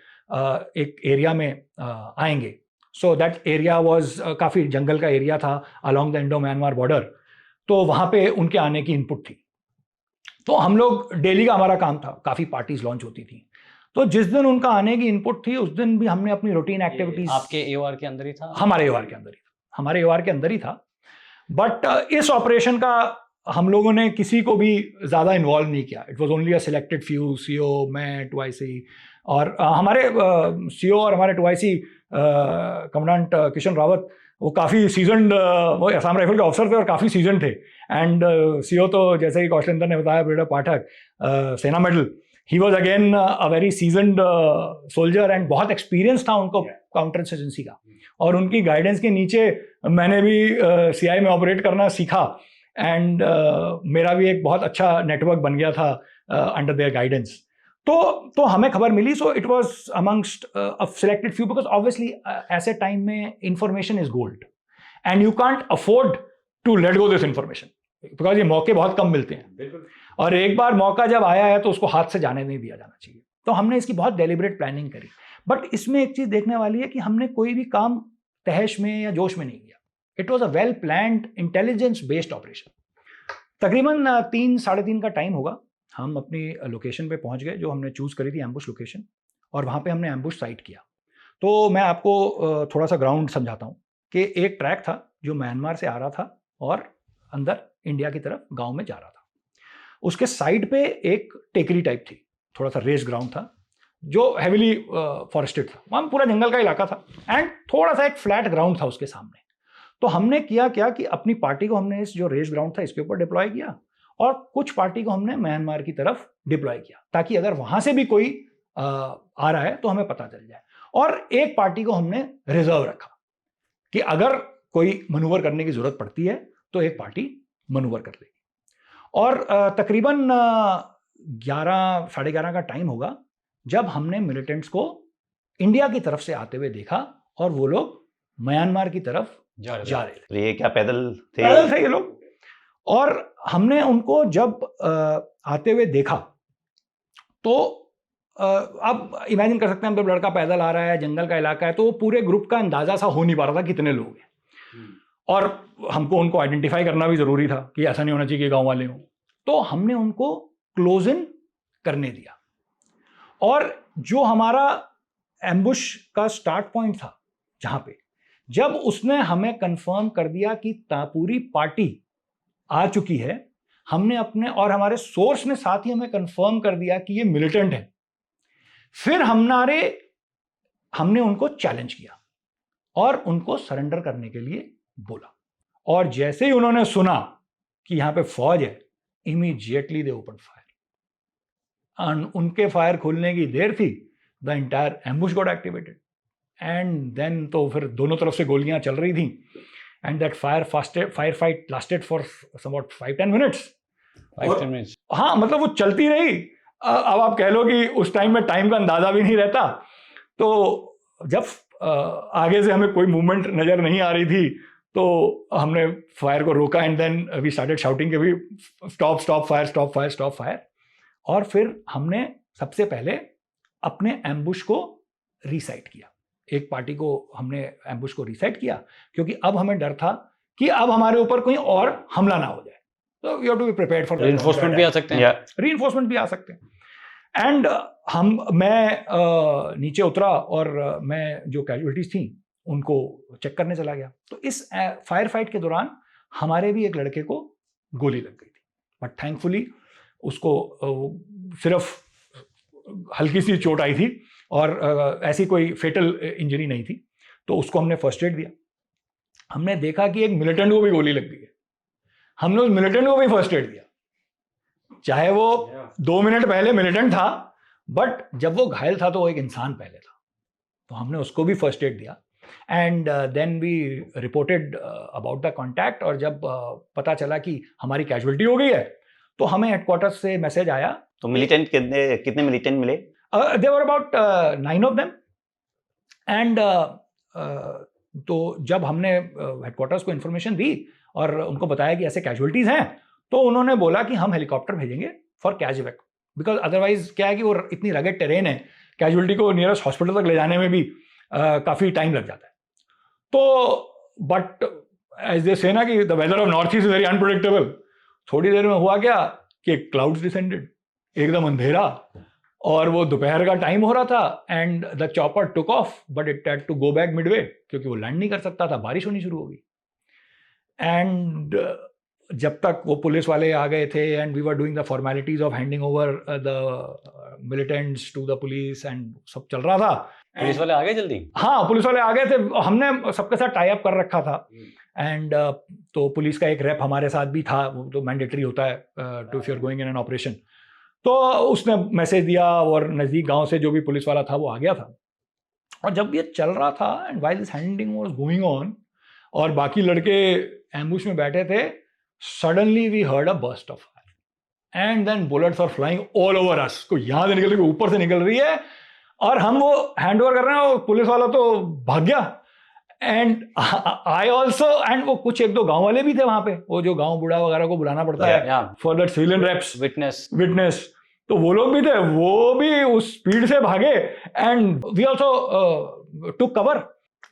एक एरिया में आएंगे। सो दैट एरिया वाज काफ़ी जंगल का एरिया था along the Indo Myanmar border, तो वहाँ पे उनके आने की इनपुट थी। तो हम लोग डेली का हमारा काम था, काफ़ी पार्टीज लॉन्च होती थी, तो जिस दिन उनका आने की इनपुट थी उस दिन भी हमने अपनी रूटीन एक्टिविटीज।
आपके एओआर के अंदर ही था?
हमारे एओआर के अंदर ही था, हमारे एओआर के अंदर ही था। बट इस ऑपरेशन का हम लोगों ने किसी को भी ज़्यादा इन्वॉल्व नहीं किया। It was only a selected few, CO, मैं, 2IC, और हमारे सीओ और हमारे 2IC कमांडेंट किशन रावत, वो काफ़ी सीजनड, वो असम राइफल के ऑफिसर थे और काफ़ी सीजन थे। एंड सीओ तो जैसे कि कौशलेंद्र ने बताया, ब्रिगेडियर पाठक, सेना medal, he was again a very seasoned soldier, and बहुत एक्सपीरियंस था उनको काउंटर इंसर्जेंसी का, और उनकी गाइडेंस के नीचे मैंने भी CI में ऑपरेट करना सीखा, एंड मेरा भी एक बहुत अच्छा नेटवर्क बन गया था अंडर देयर गाइडेंस। तो हमें खबर मिली, so it was amongst a selected few, because obviously ऐसे टाइम में information is gold, and you can't afford to let go this information, because ये मौके बहुत कम मिलते हैं, और एक बार मौका जब आया है तो उसको हाथ से जाने नहीं दिया जाना चाहिए। तो हमने इसकी बहुत डेलिब्रेट प्लानिंग करी, बट इसमें एक चीज़ देखने वाली है कि हमने कोई भी काम तहश में या जोश में नहीं किया। It was a well planned intelligence based operation. तकरीबन 3-3:30 का टाइम होगा, हम अपनी लोकेशन पे पहुंच गए जो हमने चूज़ करी थी, एम्बुश लोकेशन, और वहाँ पे हमने एम्बुश साइट किया। तो मैं आपको थोड़ा सा ग्राउंड समझाता हूँ कि एक ट्रैक था जो म्यांमार से आ रहा था और अंदर इंडिया की तरफ गाँव में जा रहा था। उसके साइड पे एक टेकरी टाइप थी, थोड़ा सा रेस ग्राउंड था जो हेविली फॉरेस्टेड था, वहाँ पूरा जंगल का इलाका था, एंड थोड़ा सा एक फ्लैट ग्राउंड था उसके सामने। तो हमने किया क्या कि अपनी पार्टी को हमने इस जो रेस ग्राउंड था इसके ऊपर डिप्लॉय किया, और कुछ पार्टी को हमने म्यांमार की तरफ डिप्लॉय किया, ताकि अगर वहाँ से भी कोई आ रहा है तो हमें पता चल जाए। और एक पार्टी को हमने रिजर्व रखा कि अगर कोई मनूवर करने की जरूरत पड़ती है तो एक पार्टी मनूवर कर लेगी। और तकरीबन 11-11:30 का टाइम होगा जब हमने मिलिटेंट्स को इंडिया की तरफ से आते हुए देखा, और वो लोग म्यांमार की तरफ जा रहे थे।
ये क्या पैदल थे?
पैदल थे ये लोग। और हमने उनको जब आते हुए देखा तो अब इमेजिन कर सकते हैं, जब लड़का पैदल आ रहा है, जंगल का इलाका है, तो वो पूरे ग्रुप का अंदाजा सा हो नहीं पा रहा था कितने लोग हैं, और हमको उनको आइडेंटिफाई करना भी ज़रूरी था कि ऐसा नहीं होना चाहिए कि गांव वाले हों। तो हमने उनको क्लोज इन करने दिया, और जो हमारा एम्बुश का स्टार्ट पॉइंट था, जहां पे जब उसने हमें कंफर्म कर दिया कि पूरी पार्टी आ चुकी है, हमने अपने और हमारे सोर्स ने साथ ही हमें कंफर्म कर दिया कि ये मिलिटेंट है, फिर हमने उनको चैलेंज किया और उनको सरेंडर करने के लिए बोला। और जैसे ही उन्होंने सुना कि यहां पे फौज है, इमीडिएटली दे ओपन फायर। उनके फायर खुलने की देर थी, the entire ambush got activated, and then तो फिर दोनों तरफ से गोलियां चल रही थी, and that fire fight lasted for about 5-10 minutes. हाँ, मतलब वो चलती रही। अब आप कह लो कि उस टाइम में टाइम का अंदाजा भी नहीं रहता, तो जब आगे से हमें कोई मूवमेंट नजर नहीं आ रही थी, तो हमने फायर को रोका, and then we started shouting कि भी stop stop fire, stop fire, stop fire. और फिर हमने सबसे पहले अपने एम्बुश को रीसाइट किया। एक पार्टी को हमने एम्बुश को रीसेट किया, क्योंकि अब हमें डर था कि अब हमारे ऊपर कोई और हमला ना हो जाए, तो you have to be prepared for
reinforcement भी आ सकते हैं।
रीइंफोर्समेंट भी आ सकते हैं। एंड मैं नीचे उतरा, और मैं जो कैजुअलिटीज थी उनको चेक करने चला गया। तो इस फायर फाइट के दौरान हमारे भी एक लड़के को गोली लग गई थी, बट थैंकफुली उसको सिर्फ हल्की सी चोट आई थी, और ऐसी कोई फेटल इंजरी नहीं थी। तो उसको हमने फर्स्ट एड दिया। हमने देखा कि एक मिलिटेंट को भी गोली लग गई है, हमने उस मिलिटेंट को भी फर्स्ट एड दिया। चाहे वो 2 मिनट पहले मिलिटेंट था, बट जब वो घायल था तो वो एक इंसान पहले था, तो हमने उसको भी फर्स्ट एड दिया। And then we reported about the contact, और जब पता चला कि हमारी कैजुअलिटी हो गई है, तो हमें हेडक्वार्टर्स से मैसेज आया।
तो मिलिटेंट कितने मिलिटेंट मिले?
There were about 9 of them, and तो जब हमने हेडक्वार्टर्स को इन्फॉर्मेशन दी और उनको बताया कि ऐसे कैजुअलिटीज हैं, तो उन्होंने बोला कि हम हेलीकॉप्टर भेजेंगे फॉर कैजुएक, बिकॉज अदरवाइज क्या है कि वो इतनी रगेड टेरेन है, कैजुअलिटी को नियरेस्ट हॉस्पिटल तक ले जाने में भी काफ़ी टाइम लग जाता है। तो बट एज दे से ना कि the weather of north east is very unpredictable. थोड़ी देर में हुआ क्या कि क्लाउड्स डिसेंडेड, एकदम अंधेरा, और वो दोपहर का टाइम हो रहा था, and the chopper took off, but it had to go back midway, क्योंकि वो लैंड नहीं कर सकता था, बारिश होनी शुरू हो गई। एंड जब तक वो पुलिस वाले आ गए थे, and we were doing the formalities of handing over the militants to the police, and सब चल रहा था।
पुलिस वाले आ गए जल्दी?
हाँ, पुलिस वाले आ गए थे, हमने सबके साथ टाई अप कर रखा था। एंड तो पुलिस का एक रेप हमारे साथ भी था, वो तो मैंडेटरी होता है to if you are going in an operation. तो उसने मैसेज दिया, और नज़दीक गांव से जो भी पुलिस वाला था वो आ गया था। और जब ये चल रहा था, and while this handing was going on, और बाकी लड़के एम्बुश में बैठे थे, suddenly we heard a burst of fire, and then bullets are flying all over us. को यहाँ से निकल रही है, ऊपर से निकल रही है, और हम वो हैंड ओवर कर रहे हैं, और पुलिस वाला तो भाग गया। एंड आई ऑल्सो, एंड वो कुछ 1-2 गांव वाले भी थे वहां पे, वो जो गांव बूढ़ा वगैरह को बुलाना पड़ता है for that civilian reps, witness, तो वो लोग भी थे, वो भी उस स्पीड से भागे, and we also took cover.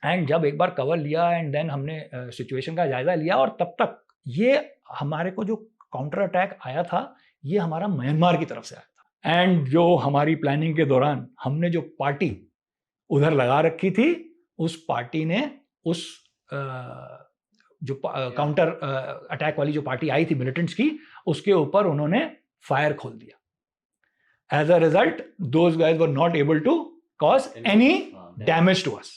And जब एक बार कवर लिया, एंड देन हमने सिचुएशन का जायजा लिया, और तब तक ये हमारे को जो काउंटर अटैक आया था, ये हमारा म्यांमार की तरफ से आया था। एंड जो हमारी प्लानिंग के दौरान हमने जो पार्टी उधर लगा रखी थी, उस पार्टी ने उस जो काउंटर अटैक वाली जो पार्टी आई थी मिलिटेंट्स की, उसके ऊपर उन्होंने फायर खोल दिया। As a result, those guys were not able to cause any damage to us.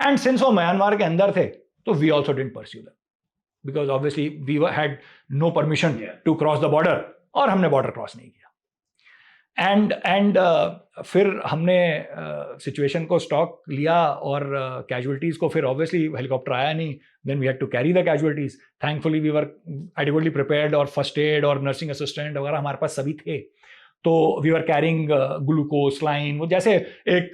And since वो म्यांमार के अंदर थे, तो we also didn't pursue them, because obviously we had no permission to cross the border, और हमने border cross नहीं किया। And फिर हमने सिचुएशन को स्टॉक लिया, और कैजुअलिटीज़ को फिर ऑब्वियसली हेलीकॉप्टर आया नहीं, then we had to carry the casualties. Thankfully we were adequately prepared, और फर्स्ट एड और नर्सिंग असिस्टेंट वगैरह हमारे पास सभी थे। तो we were carrying glucose, line, वो जैसे एक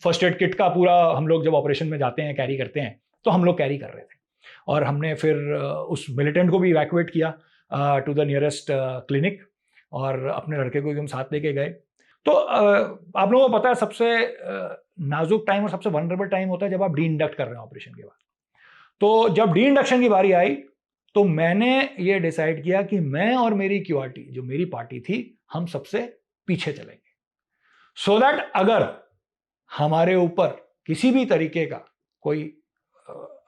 फर्स्ट एड किट का पूरा हम लोग जब ऑपरेशन में जाते हैं कैरी करते हैं, तो हम लोग कैरी कर रहे थे। और हमने फिर उस मिलिटेंट को भी इवैक्यूएट किया टू द नियरेस्ट क्लिनिक, और अपने लड़के को भी हम साथ लेके गए। तो आप लोगों को पता है सबसे नाजुक टाइम और सबसे वनरेबल टाइम होता है जब आप डी इंडक्ट कर रहे हैं ऑपरेशन के बाद। तो जब डी इंडक्शन की बारी आई तो मैंने ये डिसाइड किया कि मैं और मेरी क्यूआरटी जो मेरी पार्टी थी हम सबसे पीछे चलेंगे, सो दैट अगर हमारे ऊपर किसी भी तरीके का कोई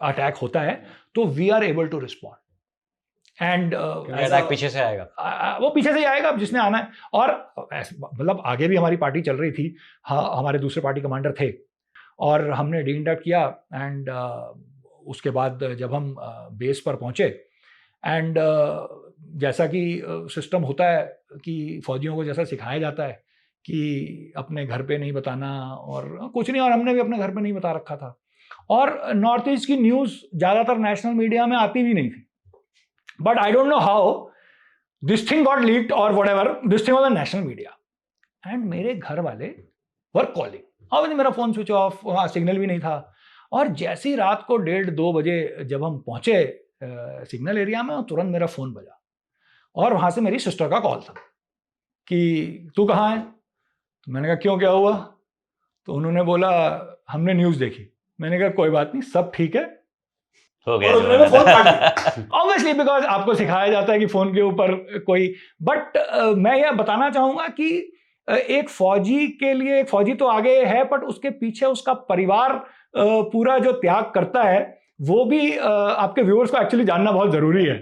अटैक होता है तो we are able to respond. And
attack पीछे से आएगा,
वो पीछे से ही आएगा जिसने आना है। और मतलब आगे भी हमारी पार्टी चल रही थी, हमारे दूसरे पार्टी कमांडर थे और हमने डी इंडक्ट किया। एंड उसके बाद जब हम बेस पर पहुंचे एंड जैसा कि सिस्टम होता है कि फौजियों को जैसा सिखाया जाता है कि अपने घर पे नहीं बताना और कुछ नहीं, और हमने भी अपने घर पे नहीं बता रखा था। और नॉर्थ ईस्ट की न्यूज़ ज़्यादातर नेशनल मीडिया में आती भी नहीं थी, but I don't know how this thing got leaked और whatever, this thing was the national media. And मेरे घर वाले वर कॉलिंग, और मेरा फ़ोन स्विच ऑफ, वहाँ सिग्नल भी नहीं था। और जैसे ही रात को 1:30-2 बजे जब हम पहुँचे सिग्नल एरिया में, तुरंत मेरा फ़ोन बजा और वहाँ से मेरी सिस्टर का कॉल था कि तू कहाँ है। तो मैंने कहा क्यों, क्या हुआ? तो उन्होंने बोला हमने न्यूज़ देखी। मैंने कहा कोई बात नहीं, सब ठीक है,
हो गया।
ऑब्वियसली बिकॉज आपको सिखाया जाता है कि फोन के ऊपर कोई, बट मैं यह बताना चाहूंगा कि एक फौजी के लिए, एक फौजी तो आगे है बट उसके पीछे उसका परिवार पूरा जो त्याग करता है वो भी आपके व्यूअर्स को एक्चुअली जानना बहुत जरूरी है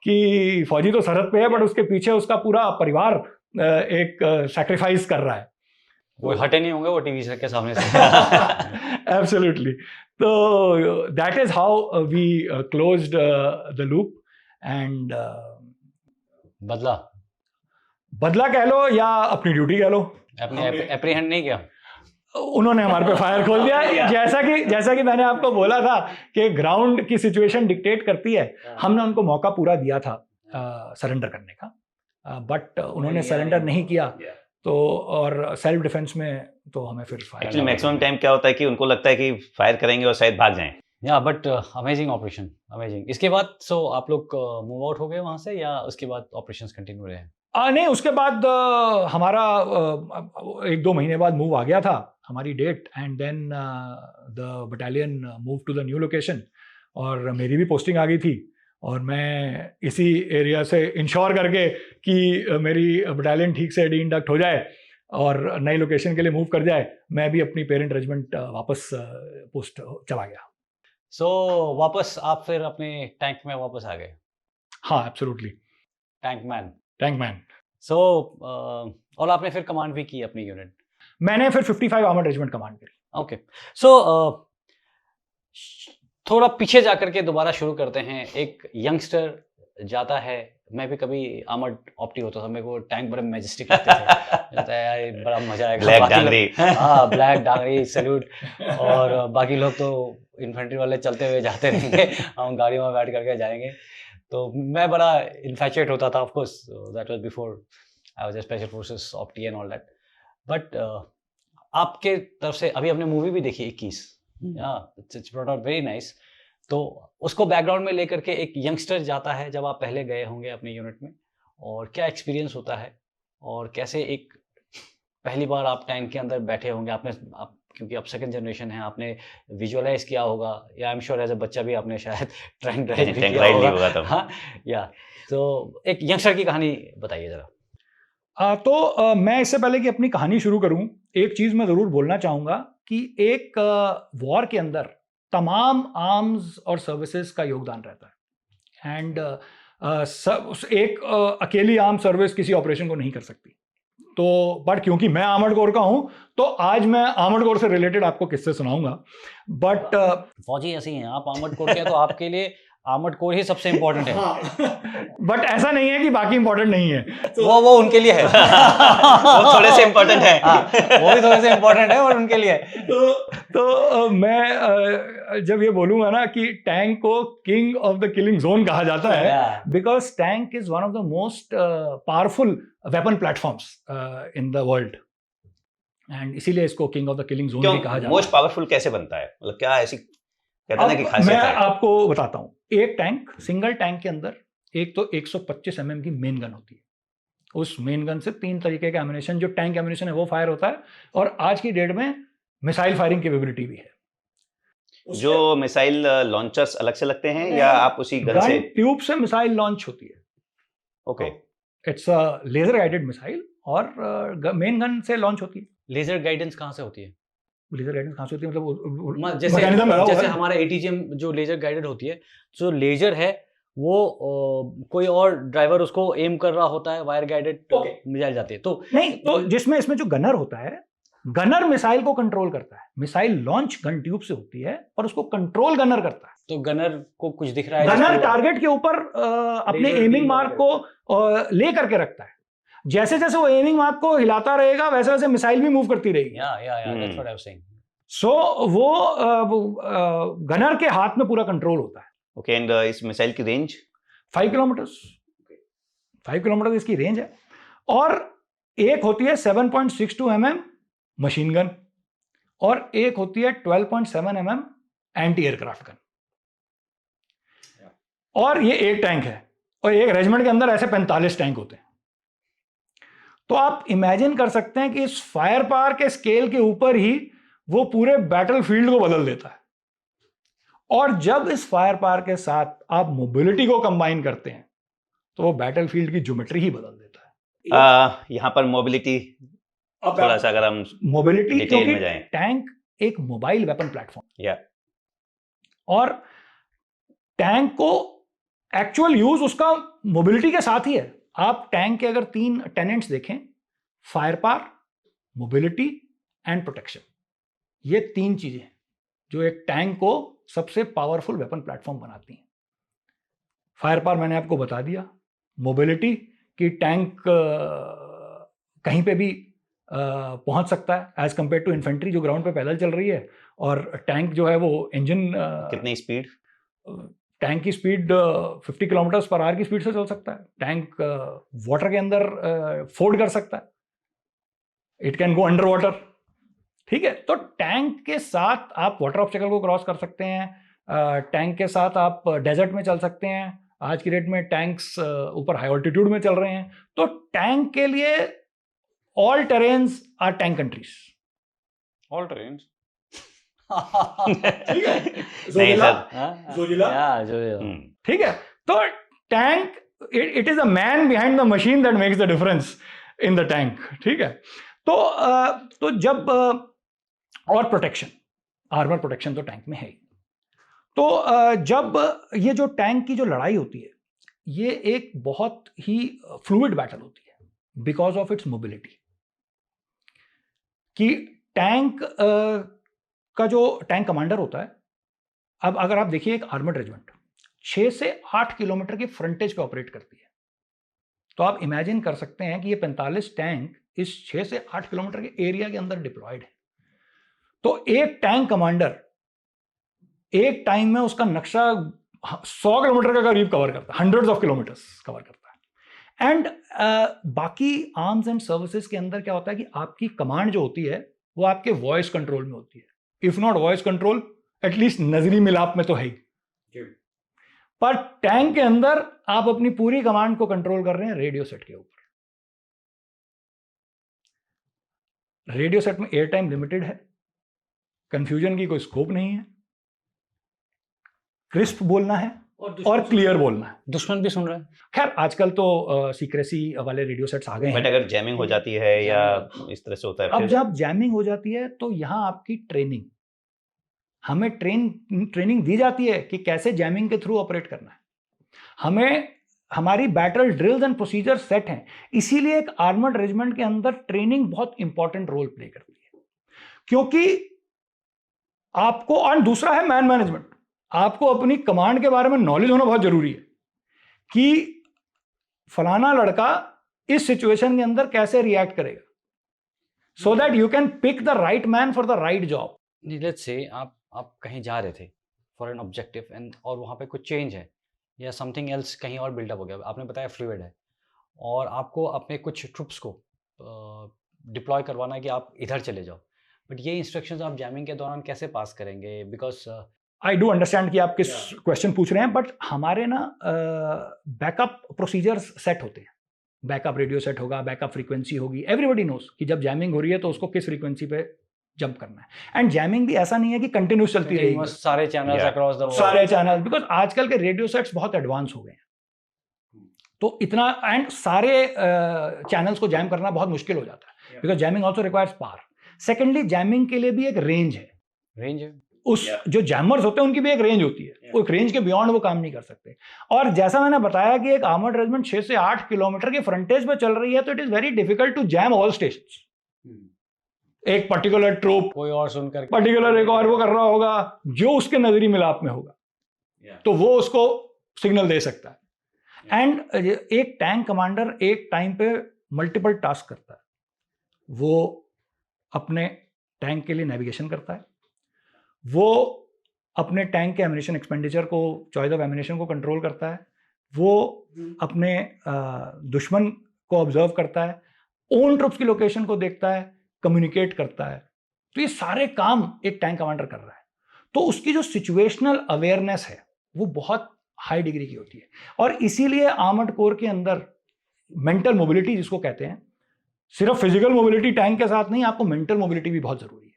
कि फौजी तो सरहद पे है बट उसके पीछे उसका पूरा परिवार एक सैक्रिफाइस कर रहा है।
वो हटे नहीं होंगे वो टीवी के सामने से।
एब्सोल्युटली। तो that is how we closed the loop. And बदला कह लो या अपनी ड्यूटी कह लो,
अपने एप्रीहेंड नहीं किया,
उन्होंने हमारे पे फायर खोल दिया। जैसा कि मैंने आपको बोला था कि ग्राउंड की सिचुएशन डिक्टेट करती है, हमने उनको मौका पूरा दिया था सरेंडर करने का, बट उन्होंने सरेंडर नहीं किया। तो और सेल्फ डिफेंस में तो हमें फिर फायर,
एक्चुअली मैक्सिमम टाइम क्या होता है कि उनको लगता है कि फायर करेंगे और शायद भाग जाएं।
या बट अमेजिंग ऑपरेशन, अमेजिंग। इसके बाद सो आप लोग मूव आउट हो गए वहां से या उसके बाद ऑपरेशंस कंटिन्यू रहे?
नहीं, उसके बाद हमारा 1-2 महीने बाद मूव आ गया था हमारी date, and then the battalion move to the new location और मेरी भी पोस्टिंग आ गई थी। और मैं इसी एरिया से इंश्योर करके कि मेरी बटालियन ठीक से डी इंडक्ट हो जाए और नई लोकेशन के लिए मूव कर जाए, मैं भी अपनी पेरेंट रेजिमेंट वापस पोस्ट चला गया।
सो वापस आप फिर अपने टैंक में वापस आ गए?
हाँ, एब्सोल्युटली।
Tank man. सो और आपने फिर कमांड भी की अपनी यूनिट?
मैंने फिर 55 आर्मर्ड रेजिमेंट कमांड करी।
ओके, सो थोड़ा पीछे जाकर के दोबारा शुरू करते हैं। एक यंगस्टर जाता है, मैं भी कभी आर्मर्ड ऑप्टी होता था, मेरे को टैंक बड़े मैजेस्टिक लगते थे, लगता है यार बड़ा मजा आएगा।
ब्लैक डांगरी,
हाँ ब्लैक डांगरी सैल्यूट, और बाकी लोग तो इन्फेंट्री वाले चलते हुए जाते रहेंगे, हम गाड़ियों में बैठ करके जाएंगे। तो मैं बड़ा इन्फैचुएट होता था, of course that was before I was a special forces optee and all that. But आपके तरफ से अभी हमने मूवी भी देखी 21, it's brought out very nice. तो उसको बैकग्राउंड में लेकर के एक यंगस्टर जाता है, जब आप पहले गए होंगे अपनी यूनिट में, और क्या एक्सपीरियंस होता है और कैसे एक पहली बार आप टैंक के अंदर बैठे होंगे, आप क्योंकि आप सेकंड जनरेशन है, आपने विजुअलाइज किया होगा या I am sure as a बच्चा भी आपने शायद टैंक राइड भी किया होगा तब। हाँ या, तो एक यंगस्टर की कहानी बताइए जरा।
तो मैं इससे पहले कि अपनी कहानी शुरू करूं, एक चीज़ मैं ज़रूर बोलना चाहूँगा कि एक वॉर के अंदर तमाम आर्म्स और सर्विसेज का योगदान रहता है। एंड एक अकेली आर्म सर्विस किसी ऑपरेशन को नहीं कर सकती। तो बट क्योंकि मैं आर्मर्ड कोर का हूं, तो आज मैं आर्मर्ड कोर से रिलेटेड आपको किस्से सुनाऊंगा। बट
फौजी ऐसे ही हैं, आप आर्मर्ड कोर के, तो आपके लिए आर्मर्ड कोर ही सबसे इंपॉर्टेंट है।
बट ऐसा नहीं है कि बाकी इंपॉर्टेंट नहीं है,
तो वो उनके लिए है।
वो थोड़े से इंपॉर्टेंट है।
वो भी थोड़े से इंपॉर्टेंट है और उनके लिए।
तो मैं जब ये बोलूंगा ना कि टैंक को king of the killing zone कहा जाता है, because tank is one of the most powerful weapon platforms in the world, and इसीलिए इसको king of the killing zone भी कहा जाता है।
मोस्ट पावरफुल कैसे बनता है, मतलब क्या ऐसी कहते हैं ना कि खासियत
मैं
है?
आपको बताता हूँ। एक टैंक, सिंगल टैंक के अंदर एक तो 125 mm की मेन गन होती है, उस मेन गन से 3 तरीके का एमिनेशन, जो टैंक एमिनेशन है वो फायर होता है, और आज की डेट में मिसाइल फायरिंग कैपेबिलिटी भी है।
जो मिसाइल लॉन्चर्स अलग से लगते हैं या आप उसी गन से?
गन ट्यूब से मिसाइल लॉन्च होती है।
Okay,
it's a laser guided missile, और मेन गन से लॉन्च होती है।
लेजर गाइडेंस कहाँ से होती है?
लेजर गाइडेंस कहाँ से होती है? मतलब
जैसे
mechanism लगा हुआ
जैसे
है।
हमारा एटीजीएम जो लेजर गाइडेड होती है, जो लेजर है वो कोई और ड्राइवर उसको एम कर रहा होता है, वायर गाइडेड
Okay.
मिसाइल जाती है। तो
नहीं, तो जिसमें इसमें जो गनर होता है, गनर मिसाइल को कंट्रोल करता है। मिसाइल लॉन्च गन ट्यूब से होती है और उसको कंट्रोल गनर करता है।
तो गनर को कुछ दिख रहा है,
गनर
जिसको-
टारगेट के ऊपर अपने
Laser
एमिंग
beam
मार्क को ले करके रखता है। जैसे जैसे वो एमिंग मार्क को हिलाता रहेगा, वैसे वैसे मिसाइल भी मूव करती रहेगी।
Yeah that's what I was saying.
So वो गनर के हाथ में पूरा कंट्रोल होता है।
ओके, एंड इस मिसाइल की रेंज?
5 किलोमीटर्स, 5 किलोमीटर इसकी रेंज है। और एक होती है 7.62 mm मशीन गन, और एक होती है 12.7 mm एंटी एयरक्राफ्ट गन। और ये एक टैंक है, और एक रेजिमेंट के अंदर ऐसे 45 टैंक होते हैं। तो आप इमेजिन कर सकते हैं कि इस फायर पावर के स्केल के ऊपर ही वो पूरे बैटलफील्ड को बदल देता है। और जब इस फायर पावर के साथ आप मोबिलिटी को कंबाइन करते हैं, तो वो बैटलफील्ड की ज्योमेट्री ही बदल देता है।
यहाँ पर मोबिलिटी थोड़ा सा अगर हम
मोबिलिटी,
डिटेल
क्योंकि
में जाएं।
टैंक एक मोबाइल वेपन प्लेटफॉर्म,
या
और टैंक को एक्चुअल यूज उसका मोबिलिटी के साथ ही है। आप टैंक के अगर 3 टेनेंट्स देखें, fire power, mobility and protection, ये 3 चीजें हैं जो एक टैंक को सबसे पावरफुल वेपन प्लेटफॉर्म बनाती हैं। फायर पावर मैंने आपको बता दिया, मोबिलिटी कि टैंक कहीं पे भी पहुंच सकता है एज कंपेयर टू इन्फेंट्री जो ग्राउंड पे पैदल चल रही है, और टैंक जो है वो इंजन
कितनी स्पीड?
टैंक की स्पीड 50 किलोमीटर पर आवर की स्पीड से चल सकता है। टैंक वाटर के अंदर फोर्ड कर सकता है, it can go under water. ठीक है, तो टैंक के साथ आप वाटर ऑब्स्टेकल को क्रॉस कर सकते हैं, टैंक के साथ आप डेजर्ट में चल सकते हैं। आज की डेट में टैंक्स ऊपर हाई ऑल्टीट्यूड में चल रहे हैं। तो टैंक के लिए all terrains are tank countries.
All terrains
नहीं
जोजिला,
सर।
जोजिला।
हम्म,
ठीक है, तो tank, it is a man behind the machine that makes the difference in the tank. ठीक है, तो जब और प्रोटेक्शन, आर्मर प्रोटेक्शन तो टैंक में है ही। तो जब ये जो टैंक की जो लड़ाई होती है, ये एक बहुत ही फ्लूइड बैटल होती है बिकॉज ऑफ इट्स मोबिलिटी। कि टैंक का जो टैंक कमांडर होता है, अब अगर आप देखिए एक आर्मर्ड रेजिमेंट 6 से 8 किलोमीटर की फ्रंटेज पे ऑपरेट करती है। तो आप इमेजिन कर सकते हैं कि ये 45 टैंक इस 6 से 8 किलोमीटर के एरिया के अंदर डिप्लॉयड है। तो एक टैंक कमांडर एक टाइम में उसका नक्शा 100 किलोमीटर का करीब कवर करता है, हंड्रेड्स ऑफ किलोमीटर्स कवर करता है। एंड बाकी आर्म्स एंड सर्विसेज के अंदर क्या होता है कि आपकी कमांड जो होती है वो आपके वॉइस कंट्रोल में होती है। If not voice control, at least नजरी मिलाप में तो है ही। पर टैंक के अंदर आप अपनी पूरी कमांड को कंट्रोल कर रहे हैं रेडियो सेट के ऊपर। रेडियो सेट में एयर टाइम लिमिटेड है, कंफ्यूजन की कोई स्कोप नहीं है, क्रिस्प बोलना है और क्लियर बोलना है।
दुश्मन भी सुन रहा है।
खैर आजकल तो सीक्रेसी वाले रेडियो सेट्स आ गए
बट
हैं।
अगर जैमिंग हो जाती है या इस तरह से होता है
अब
फिर?
जब जैमिंग हो जाती है तो यहां आपकी ट्रेनिंग, हमें ट्रेनिंग दी जाती है कि कैसे जैमिंग के थ्रू ऑपरेट करना है। हमें हमारी battle drills and procedure set हैं। इसीलिए एक आर्मर्ड रेजिमेंट के अंदर ट्रेनिंग बहुत इंपॉर्टेंट रोल प्ले करती है, क्योंकि आपको, और दूसरा है मैन मैनेजमेंट। आपको अपनी कमांड के बारे में नॉलेज होना बहुत जरूरी है कि फलाना लड़का इस सिचुएशन के अंदर कैसे रिएक्ट करेगा, so that you can pick the right man for the right job.
Let's say आप कहीं जा रहे थे फॉर एन ऑब्जेक्टिव एंड और वहाँ पे कुछ चेंज है या समथिंग एल्स कहीं और बिल्डअप हो गया, आपने बताया फ्लूइड है, और आपको अपने कुछ ट्रुप्स को डिप्लॉय करवाना है कि आप इधर चले जाओ, बट ये इंस्ट्रक्शंस आप जैमिंग के दौरान कैसे पास करेंगे? बिकॉज
आई डू अंडरस्टैंड कि आप किस क्वेश्चन पूछ रहे हैं, बट हमारे ना बैकअप प्रोसीजर्स सेट होते हैं। बैकअप रेडियो सेट होगा, बैकअप फ्रीक्वेंसी होगी, एवरीबडी नोज कि जब जैमिंग हो रही है तो उसको किस फ्रीक्वेंसी पे जंप करना है। एंड जैमिंग भी ऐसा नहीं है कि कंटिन्यूस चलती रहेगी
सारे चैनल्स अक्रॉस द
सारे चैनल, बिकॉज आजकल के रेडियो सेट्स बहुत एडवांस हो गए हैं, तो इतना एंड सारे चैनल्स को जैम करना बहुत मुश्किल हो जाता है, because jamming also requires power. Secondly jamming के लिए भी एक रेंज है, उस जो जैमर्स होते हैं उनकी भी एक रेंज होती है, वो एक रेंज के बियॉन्ड वो काम नहीं कर सकते। और जैसा मैंने बताया कि एक आर्मर्ड रेजिमेंट 6 से 8 किलोमीटर की फ्रंटेज पे चल रही है, तो it is very difficult to jam all stations. एक पर्टिकुलर ट्रूप
कोई और सुनकर
पर्टिकुलर एक और वो कर रहा होगा जो उसके नजरी मिलाप में होगा, तो वो उसको सिग्नल दे सकता है। एंड एक टैंक कमांडर एक टाइम पे मल्टीपल टास्क करता है, वो अपने टैंक के लिए नेविगेशन करता है, वो अपने टैंक के एमिनेशन एक्सपेंडिचर को, चॉइस ऑफ एमिनेशन को कंट्रोल करता है, वो अपने दुश्मन को ऑब्जर्व करता है, ओन ट्रुप्स की लोकेशन को देखता है, कम्युनिकेट करता है। तो ये सारे काम एक टैंक कमांडर कर रहा है, तो उसकी जो सिचुएशनल अवेयरनेस है वो बहुत हाई डिग्री की होती है। और इसीलिए आर्मर्ड कोर के अंदर मेंटल मोबिलिटी जिसको कहते हैं, सिर्फ फिजिकल मोबिलिटी टैंक के साथ नहीं, आपको मेंटल मोबिलिटी भी बहुत जरूरी है।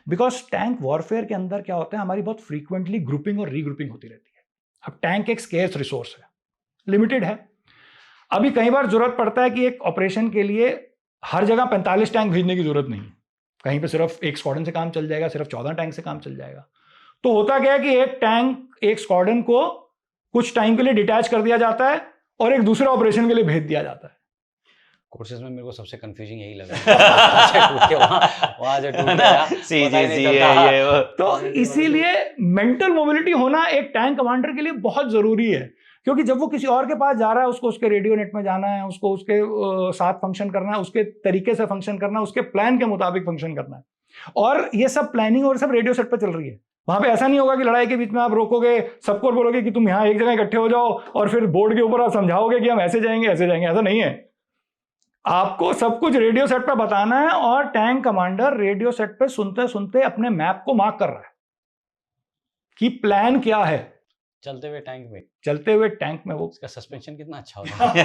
बिकॉज टैंक वॉरफेयर के अंदर क्या होता है, हमारी बहुत फ्रीक्वेंटली ग्रुपिंग और रीग्रुपिंग होती रहती है। अब टैंक एक स्केर्स रिसोर्स है, लिमिटेड है। अभी कई बार जरूरत पड़ता है कि एक ऑपरेशन के लिए हर जगह 45 टैंक भेजने की जरूरत नहीं, कहीं पे सिर्फ एक स्क्वाड्रन से काम चल जाएगा, सिर्फ 14 टैंक से काम चल जाएगा। तो होता क्या है कि एक टैंक एक स्क्वाड्रन को कुछ टाइम के लिए डिटैच कर दिया जाता है और एक दूसरे ऑपरेशन के लिए भेज दिया जाता है।
कोर्सेज में मेरे को सबसे कंफ्यूजिंग यही लगा वहां से टूट गया।
तो इसीलिए मेंटल मोबिलिटी होना एक टैंक कमांडर के लिए बहुत जरूरी है, क्योंकि जब वो किसी और के पास जा रहा है, उसको उसके रेडियो नेट में जाना है, उसको उसके साथ फंक्शन करना है, उसके तरीके से फंक्शन करना है, उसके प्लान के मुताबिक फंक्शन करना है। और ये सब प्लानिंग और सब रेडियो सेट पर चल रही है। वहां पे ऐसा नहीं होगा कि लड़ाई के बीच में आप रोकोगे, सबको बोलोगे कि तुम यहाँ एक जगह इकट्ठे हो जाओ और फिर बोर्ड के ऊपर आप समझाओगे कि हम ऐसे जाएंगे ऐसे जाएंगे, ऐसा नहीं है। आपको सब कुछ रेडियो सेट पे बताना है, और टैंक कमांडर रेडियो सेट पे सुनते सुनते अपने मैप को मार्क कर रहा है कि प्लान क्या है।
चलते हुए टैंक में वो
उसका
सस्पेंशन कितना अच्छा होता है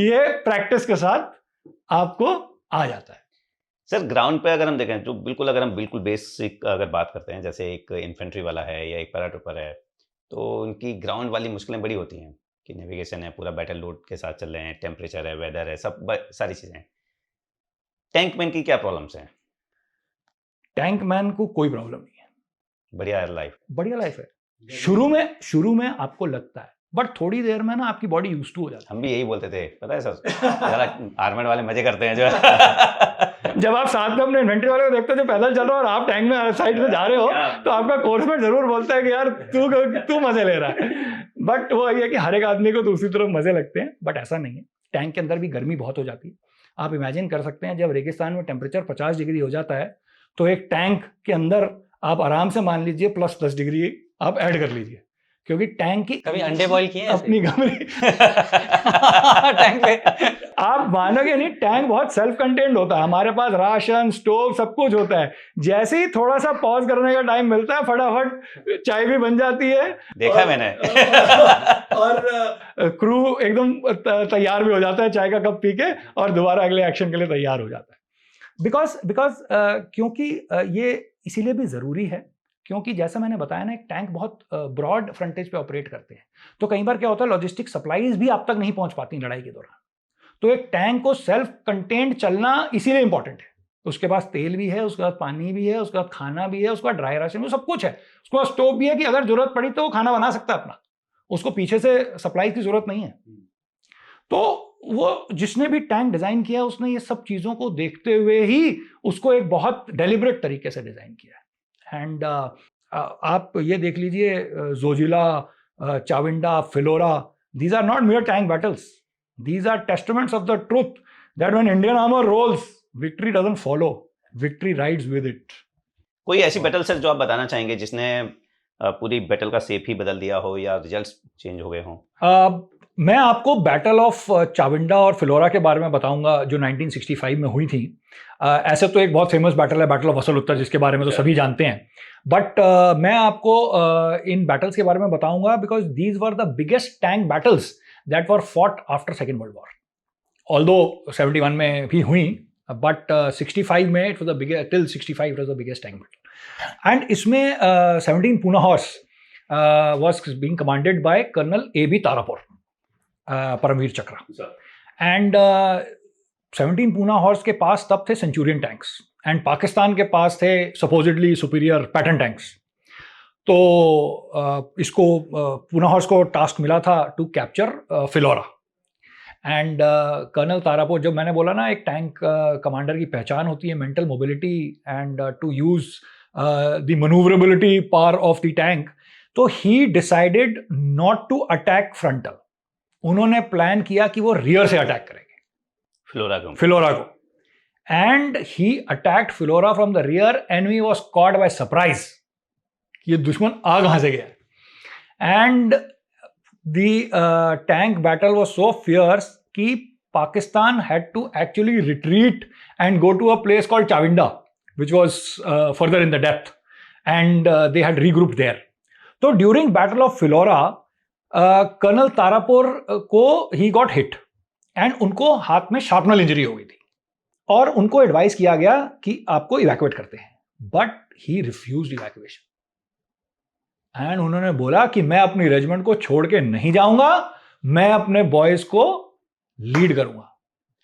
ये प्रैक्टिस के साथ आपको आ जाता है।
सर ग्राउंड पे अगर हम देखें, जो बिल्कुल अगर हम बिल्कुल बेसिक अगर बात करते हैं, जैसे एक इन्फेंट्री वाला है या एक पैराट्रूपर है, तो उनकी ग्राउंड वाली मुश्किलें बड़ी होती हैं कि नेविगेशन है, पूरा बैटल लोड के साथ चल रहे हैं, टेम्परेचर है, वेदर है, सब सारी चीज़ें। टैंक मैन की क्या प्रॉब्लम्स हैं?
टैंक मैन को कोई प्रॉब्लम नहीं है, बढ़िया लाइफ है। शुरू में आपको लगता है, बट थोड़ी देर में ना आपकी बॉडी यूज्ड टू हो जाती है।
हम भी यही बोलते थे, पता है सर, जरा आर्मर्ड वाले मजे करते हैं जो
जब आप साथ में अपने इन्वेंट्री वाले को देखते हो जो पैदल चल रहा है और आप टैंक में साइड से जा रहे हो, तो आपका कोर्समेट जरूर बोलता है कि यार तू मजे ले रहा है। बट वो ये है कि हर एक आदमी को दूसरी तरफ मजे लगते हैं, बट ऐसा नहीं है। टैंक के अंदर भी गर्मी बहुत हो जाती है। आप इमेजिन कर सकते हैं, जब रेगिस्तान में टेम्परेचर 50 डिग्री हो जाता है, तो एक टैंक के अंदर आप आराम से मान लीजिए प्लस 10 डिग्री आप ऐड कर लीजिए, क्योंकि टैंक की
कभी अंडे बॉईल किए
अपनी कमरी
टैंक पे
आप मानोगे नहीं, टैंक बहुत सेल्फ कंटेन्ड होता है। हमारे पास राशन, स्टोव, सब कुछ होता है। जैसे ही थोड़ा सा पॉज करने का टाइम मिलता है, फटाफट चाय भी बन जाती है,
देखा मैंने
और क्रू एकदम तैयार भी हो जाता है चाय का कप पी के, और दोबारा अगले एक्शन के लिए तैयार हो जाता है। बिकॉज क्योंकि ये इसीलिए भी जरूरी है, क्योंकि जैसा मैंने बताया ना, एक टैंक बहुत ब्रॉड फ्रंटेज पे ऑपरेट करते हैं, तो कई बार क्या होता है, लॉजिस्टिक सप्लाईज भी आप तक नहीं पहुंच पाती लड़ाई के दौरान। तो एक टैंक को सेल्फ कंटेन्ड चलना इसीलिए इंपॉर्टेंट है। उसके पास तेल भी है, उसके पास पानी भी है, उसके पास खाना भी है, उसके पास ड्राई राशन भी, सब कुछ है। उसके पास स्टोव भी है कि अगर जरूरत पड़ी तो वो खाना बना सकता है अपना, उसको पीछे से सप्लाई की जरूरत नहीं है। तो वो जिसने भी टैंक डिजाइन किया, उसने ये सब चीजों को देखते हुए ही उसको एक बहुत डेलिब्रेट तरीके से डिजाइन किया है। एंड आप ये देख लीजिए, Zoji La, चाविंडा, फिलोरा, these are not mere tank battles. These are testaments of the truth that when Indian armor rolls, victory doesn't follow, victory rides with it.
कोई ऐसी बैटल सर जो आप बताना चाहेंगे जिसने पूरी बैटल का शेप ही बदल दिया हो या रिजल्ट्स चेंज हो गए हों?
मैं आपको बैटल ऑफ चाविंडा और फिलोरा के बारे में बताऊंगा, जो 1965 में हुई थी। ऐसे तो एक बहुत फेमस बैटल है, बैटल ऑफ असल उत्तर, जिसके बारे में तो सभी जानते हैं। बट मैं आपको इन बैटल्स के बारे में बताऊंगा because these were the biggest tank battles that were fought after second world war. Although 71 में भी हुई, बट 65 में it was the biggest, till 65 it was the biggest tank battle. And इसमें 17 Poona horse was being commanded by Colonel A.B. Tarapur, Paramvir Chakra. And 17 Poona horse के पास तब थे सेंचुरियन टैंक्स, एंड पाकिस्तान के पास थे सपोजिटली सुपीरियर पैटर्न टैंक्स। तो इसको पूना हॉर्स को टास्क मिला था to capture Phillora. And colonel Tarapore, जब मैंने बोला ना एक टैंक कमांडर की पहचान होती है mental mobility and to use the manoeuvrability power of the tank, तो he decided not to attack frontal. उन्होंने प्लान किया कि वो रियर से अटैक करेंगे फिलोरा को। And he attacked Phillora from the rear, enemy was caught by surprise, ये दुश्मन आ कहां से गया। And the tank battle was so fierce कि Pakistan had to actually retreat and go to a place called चाविंडा which was further in the depth, and they had regrouped there. So during Battle of Philora, Colonel Tarapur को he got hit, and उनको हाथ में shrapnel injury हो गई थी, और उनको एडवाइस किया गया कि आपको इवैक्यूएट करते हैं, but he refused evacuation. And उन्होंने बोला कि मैं अपनी रेजिमेंट को छोड़ के नहीं जाऊंगा, मैं अपने बॉयज को लीड करूंगा।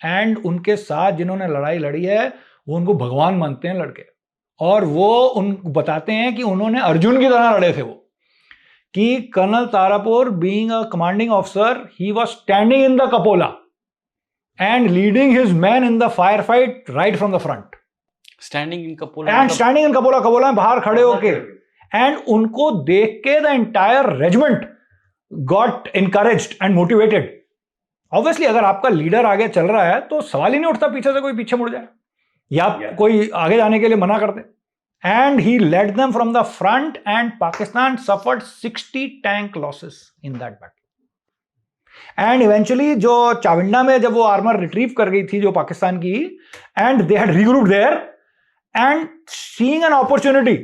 एंड उनके साथ जिन्होंने लड़ाई लड़ी है वो उनको भगवान मानते हैं लड़के, और वो उन बताते हैं कि उन्होंने अर्जुन की तरह लड़े थे वो, कि colonel Tarapore being a commanding officer, he was standing in the cupola and leading his man in the fire fight right from the front.
Standing in cupola,
cupola में बाहर खड़े होके, एंड उनको देख के the entire regiment got encouraged and motivated. Obviously अगर आपका लीडर आगे चल रहा है तो सवाल ही नहीं उठता पीछे से कोई पीछे मुड़ जाए या कोई आगे जाने के लिए मना कर दे। And he led them from the front, and Pakistan suffered 60 tank losses in that battle. And eventually जो चाविंडा में जब वो आर्मर रिट्रीव कर गई थी जो पाकिस्तान की, and they had regrouped there, and seeing an opportunity,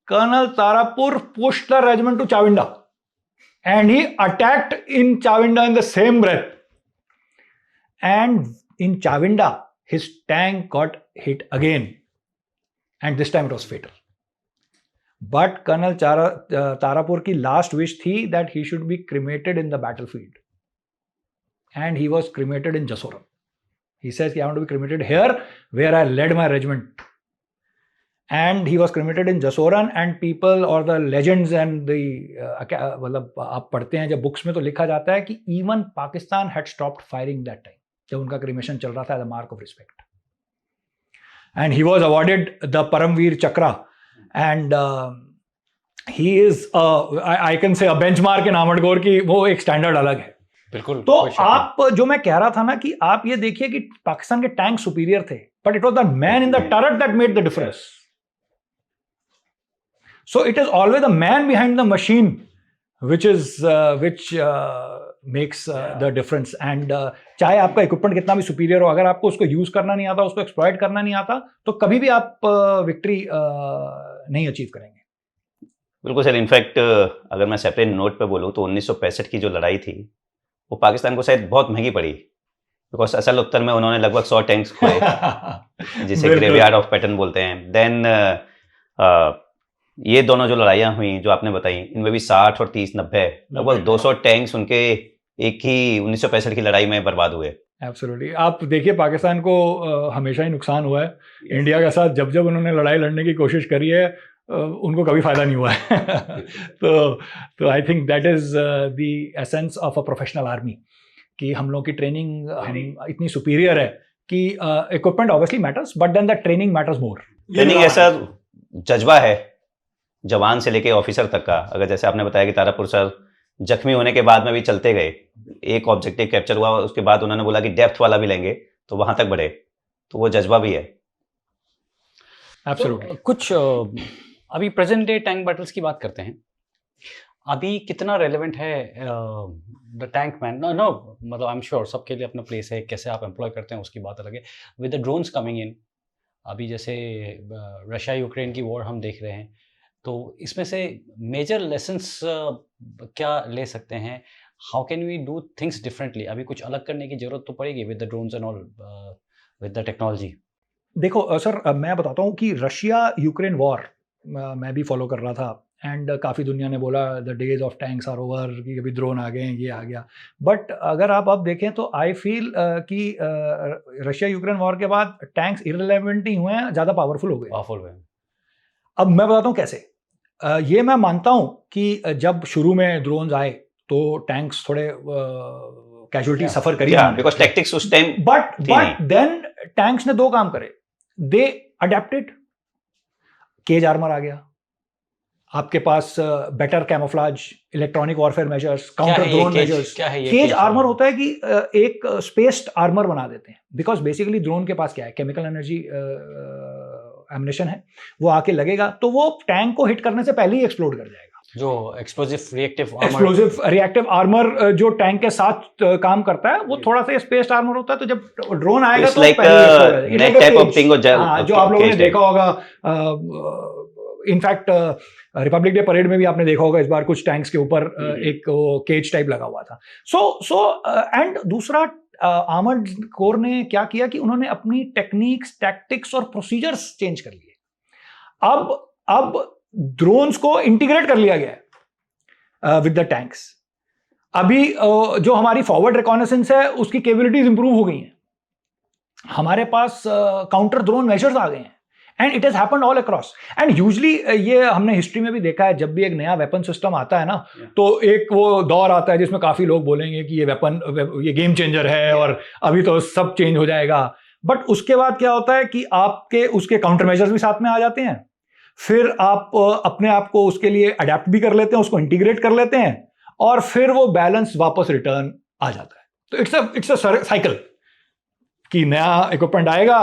colonel Tarapore pushed the regiment to Chawinda, and he attacked in Chawinda in the same breath. And in Chawinda his tank got hit again, and this time it was fatal. But Colonel Tarapur की last wish थी that he should be cremated in the battlefield, and he was cremated in Jasoran. He says I want to be cremated here where I led my regiment, and he was cremated in Jasoran. And people or the legends and the मतलब आप पढ़ते हैं जब books में तो लिखा जाता है कि even Pakistan had stopped firing that time, जब उनका क्रिमेशन चल रहा था, the mark of respect. And he was awarded the Paramvir Chakra, and he is I can say a benchmark इन आमडगोर की, वो एक स्टैंडर्ड अलग है।
बिल्कुल।
तो आप जो मैं कह रहा था ना कि आप ये देखिए कि पाकिस्तान के टैंक सुपीरियर थे, but it was the man in the turret that made the difference. So it is always the man behind the machine which makes the difference. And चाहे आपका इक्विपमेंट कितना भी सुपीरियर हो, अगर आपको उसको यूज करना नहीं आता, उसको एक्सप्लॉइट करना नहीं आता, तो कभी भी आप विक्ट्री नहीं अचीव करेंगे।
बिल्कुल सर। इनफैक्ट अगर मैं सेपरेट नोट पे बोलूँ तो 1965 की जो लड़ाई थी वो पाकिस्तान को शायद बहुत महंगी पड़ी, बिकॉज असल उत्तर में उन्होंने लगभग 100 टैंक्स खोए जिसे ग्रेवयार्ड ऑफ पैटर्न बोलते हैं। देन ये दोनों जो लड़ाइयाँ हुई जो आपने बताई, इनमें भी 60 और 30 90 लगभग 200 टैंक्स उनके एक ही 1965 की लड़ाई में बर्बाद हुए।
एब्सोल्युटली। आप देखिए पाकिस्तान को हमेशा ही नुकसान हुआ है इंडिया के साथ। जब जब उन्होंने लड़ाई लड़ने की कोशिश करी है उनको कभी फायदा नहीं हुआ है। तो आई think that is the essence of a professional army, कि हम लोग की ट्रेनिंग हम इतनी सुपीरियर है कि equipment obviously matters, but then the training matters more.
Training ऐसा जज्बा है जवान से लेके ऑफिसर तक का। अगर जैसे आपने बताया कि तारापुर सर जख्मी होने के बाद में भी चलते गए, एक ऑब्जेक्टिव कैप्चर हुआ, उसके बाद उन्होंने बोला कि डेप्थ वाला भी लेंगे, तो वहां तक बढ़े, तो वो जज्बा भी है।
एब्सोल्युटली।
तो कुछ अभी प्रेजेंट डे टैंक बैटल्स की बात करते हैं। अभी कितना रेलेवेंट है द टैंक मैन? नो मतलब आई एम श्योर सबके लिए अपना प्लेस है, कैसे आप एम्प्लॉय करते हैं उसकी बात अलग है। With the drones coming in, अभी जैसे रशिया यूक्रेन की वॉर हम देख रहे हैं, तो इसमें से मेजर लेसन्स क्या ले सकते हैं how can we do things differently? अभी कुछ अलग करने की जरूरत तो पड़ेगी with the drones and all, with the technology.
देखो सर, मैं बताता हूँ कि रशिया यूक्रेन वॉर मैं भी फॉलो कर रहा था, एंड काफ़ी दुनिया ने बोला the days of tanks are over, कि अभी ड्रोन आ गए हैं, ये आ गया। बट अगर आप अब देखें तो आई फील कि रशिया यूक्रेन वॉर के बाद टैंक्स इररिलेवेंट ही हुए हैं, ज़्यादा पावरफुल हो गए।
पावरफुल है।
अब मैं बताता हूँ कैसे। ये मैं मानता हूँ कि जब शुरू में ड्रोन्स आए तो टैंक्स थोड़े कैजुअलिटी सफ़र करी,
बिकॉज टैक्टिक्स उस टाइम
बट देन टैंक्स ने दो काम करे, दे अडेप्टेड। केज आर्मर आ गया आपके पास, better camouflage, electronic warfare measures, counter drone measures.
क्या है ये
केज आर्मर होता है कि एक स्पेस्ड आर्मर बना देते हैं, बिकॉज बेसिकली ड्रोन के पास क्या है, केमिकल एनर्जी एमिनेशन है, वो आके लगेगा तो वो टैंक को हिट करने से पहले ही एक्सप्लोड कर जाएगा।
जो एक्सप्लोजिव
रिएक्टिव आर्मर जो टैंक के साथ काम करता है, वो थोड़ा सा स्पेस्ड आर्मर होता है, तो जब ड्रोन आएगा तो जो आप लोगों ने देखा होगा, इनफैक्ट रिपब्लिक डे परेड में भी आपने देखा होगा, इस बार कुछ टैंक्स के ऊपर एक केज टाइप लगा हुआ था। एंड दूसरा, आर्मर्ड कोर ने क्या किया कि उन्होंने अपनी टेक्निक्स, टैक्टिक्स और प्रोसीजर्स चेंज कर लिए। अब ड्रोन्स को इंटीग्रेट कर लिया गया है विद द टैंक्स। अभी जो हमारी फॉरवर्ड रिकॉनेसेंस है, उसकी कैपेबिलिटीज इंप्रूव हो गई हैं। हमारे पास काउंटर ड्रोन मेजर्स आ गए हैं, and it has happened all across. And usually ये हमने हिस्ट्री में भी देखा है, जब भी एक नया वेपन सिस्टम आता है ना, तो एक वो दौर आता है जिसमें काफी लोग बोलेंगे कि ये गेम चेंजर है और अभी तो सब चेंज हो जाएगा। बट उसके बाद क्या होता है कि आपके उसके काउंटर मेजर्स भी साथ में आ जाते हैं, फिर आप अपने आप को उसके लिए अडेप्ट भी कर लेते हैं, उसको इंटीग्रेट कर लेते हैं, और फिर वो बैलेंस वापस रिटर्न आ जाता है। तो इट्स अ साइकिल कि नया इक्विपमेंट आएगा,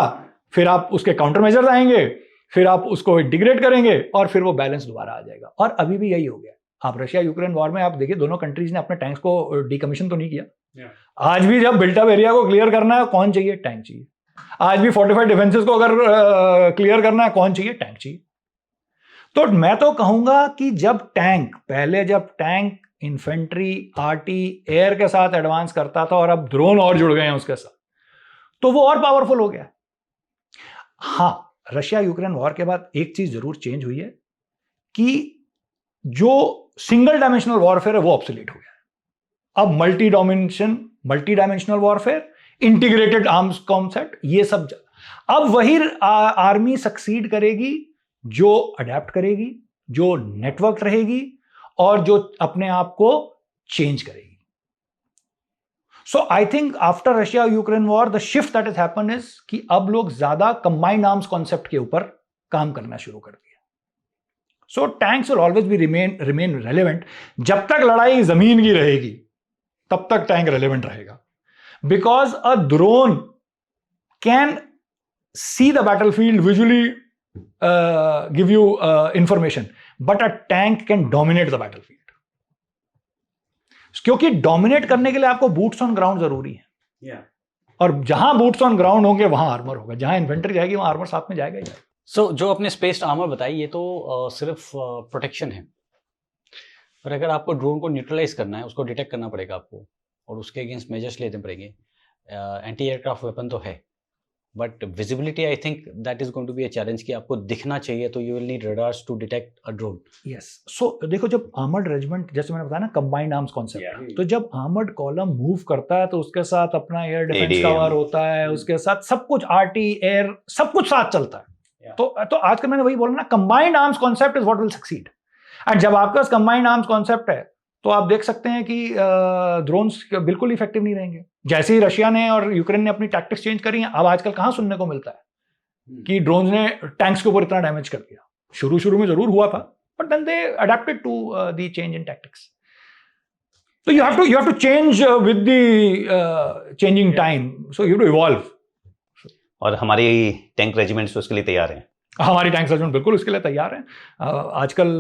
फिर आप उसके काउंटर मेजर्स आएंगे, फिर आप उसको इंटीग्रेट करेंगे, और फिर वो बैलेंस दोबारा आ जाएगा। और अभी भी यही हो गया। आप रशिया यूक्रेन वॉर में आप देखिए, दोनों कंट्रीज ने अपने टैंक्स को डीकमीशन तो नहीं किया। आज भी जब बिल्ट अप एरिया को क्लियर करना है, कौन चाहिए? टैंक चाहिए। आज भी फोर्टिफाइड डिफेंसेस को अगर क्लियर करना है, कौन चाहिए? टैंक चाहिए। तो मैं तो कहूंगा कि जब टैंक इन्फेंट्री, आरटी, एयर के साथ एडवांस करता था, और अब ड्रोन और जुड़ गए हैं उसके साथ, तो वो और पावरफुल हो गया। हाँ, रशिया यूक्रेन वॉर के बाद एक चीज जरूर चेंज हुई है कि जो सिंगल डायमेंशनल वॉरफेयर है वो ऑब्सोलीट हो गया। अब multi dimensional warfare, integrated arms concept, ये सब अब वही आर्मी सक्सीड करेगी जो अडेप्ट करेगी, जो नेटवर्क रहेगी, और जो अपने आप को चेंज करेगी। So I think after Russia Ukraine war the shift that is happened is कि अब लोग ज्यादा कंबाइंड आर्म्स कॉन्सेप्ट के ऊपर काम करना शुरू कर दिया। So tanks will always be remain relevant. जब तक लड़ाई जमीन की रहेगी, तब तक टैंक रेलेवेंट रहेगा, because a drone can see the battlefield visually, give you information, but a tank can dominate the battlefield. क्योंकि डोमिनेट करने के लिए आपको बूट्स ऑन ग्राउंड जरूरी है, और जहां बूट्स ऑन ग्राउंड होंगे वहां आर्मर होगा, जहां इन्फेंट्री जाएगी वहां आर्मर साथ में जाएगा ही।
सो जो अपने स्पेस्ड आर्मर बताई, ये तो सिर्फ प्रोटेक्शन है, पर अगर आपको ड्रोन को न्यूट्रलाइज करना है, उसको डिटेक्ट करना पड़ेगा आपको, और उसके अगेंस्ट मेजर्स लेने पड़ेंगे। एंटी एयरक्राफ्ट वेपन तो है, but visibility I think that is going to be a challenge, कि आपको दिखना चाहिए, तो you will need radars to detect a drone.
Yes, so देखो, जब आर्मर्ड रेजिमेंट, जैसे मैंने बताया ना, कंबाइंड आर्म्स कॉन्सेप्ट, तो जब आर्मर्ड कॉलम मूव करता है तो उसके साथ अपना एयर डिफेंस कवर होता है, उसके साथ सब कुछ, आरटी, एयर, सब कुछ साथ चलता है। तो आजकल मैंने वही बोला ना, combined arms concept is what will succeed. And जब आपके पास कंबाइंड आर्म्स कॉन्सेप्ट है, तो आप देख सकते हैं कि ड्रोन्स बिल्कुल इफेक्टिव नहीं रहेंगे। जैसे ही रशिया ने और यूक्रेन ने अपनी टैक्टिक्स चेंज करी हैं, अब आजकल कहाँ सुनने को मिलता है कि ड्रोन्स ने टैंक्स के ऊपर इतना डैमेज कर दिया। शुरू में जरूर हुआ था, but then they adapted to the change in tactics. तो you have to change with the changing time, so you have to evolve.
और हमारी टैंक रेजिमेंट्स उसके लिए तैयार हैं।
हमारी टैंक रेजिमेंट बिल्कुल इसके लिए तैयार हैं। आजकल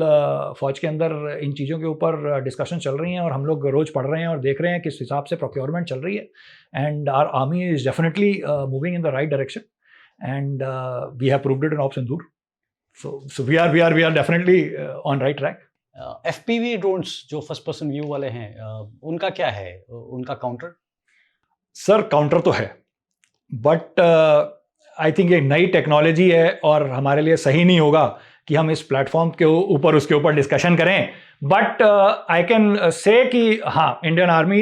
फौज के अंदर इन चीज़ों के ऊपर डिस्कशन चल रही हैं, और हम लोग रोज़ पढ़ रहे हैं और देख रहे हैं किस हिसाब से प्रोक्योरमेंट चल रही है। And our army is definitely moving in the right direction, and we have proved it in op Sindoor. So we are definitely on right track.
FPV drones जो फर्स्ट पर्सन व्यू वाले हैं, उनका क्या है, उनका काउंटर?
सर काउंटर तो है, बट आई थिंक एक नई टेक्नोलॉजी है और हमारे लिए सही नहीं होगा कि हम इस प्लेटफॉर्म के ऊपर उसके ऊपर डिस्कशन करें. बट आई कैन से कि हाँ, Indian army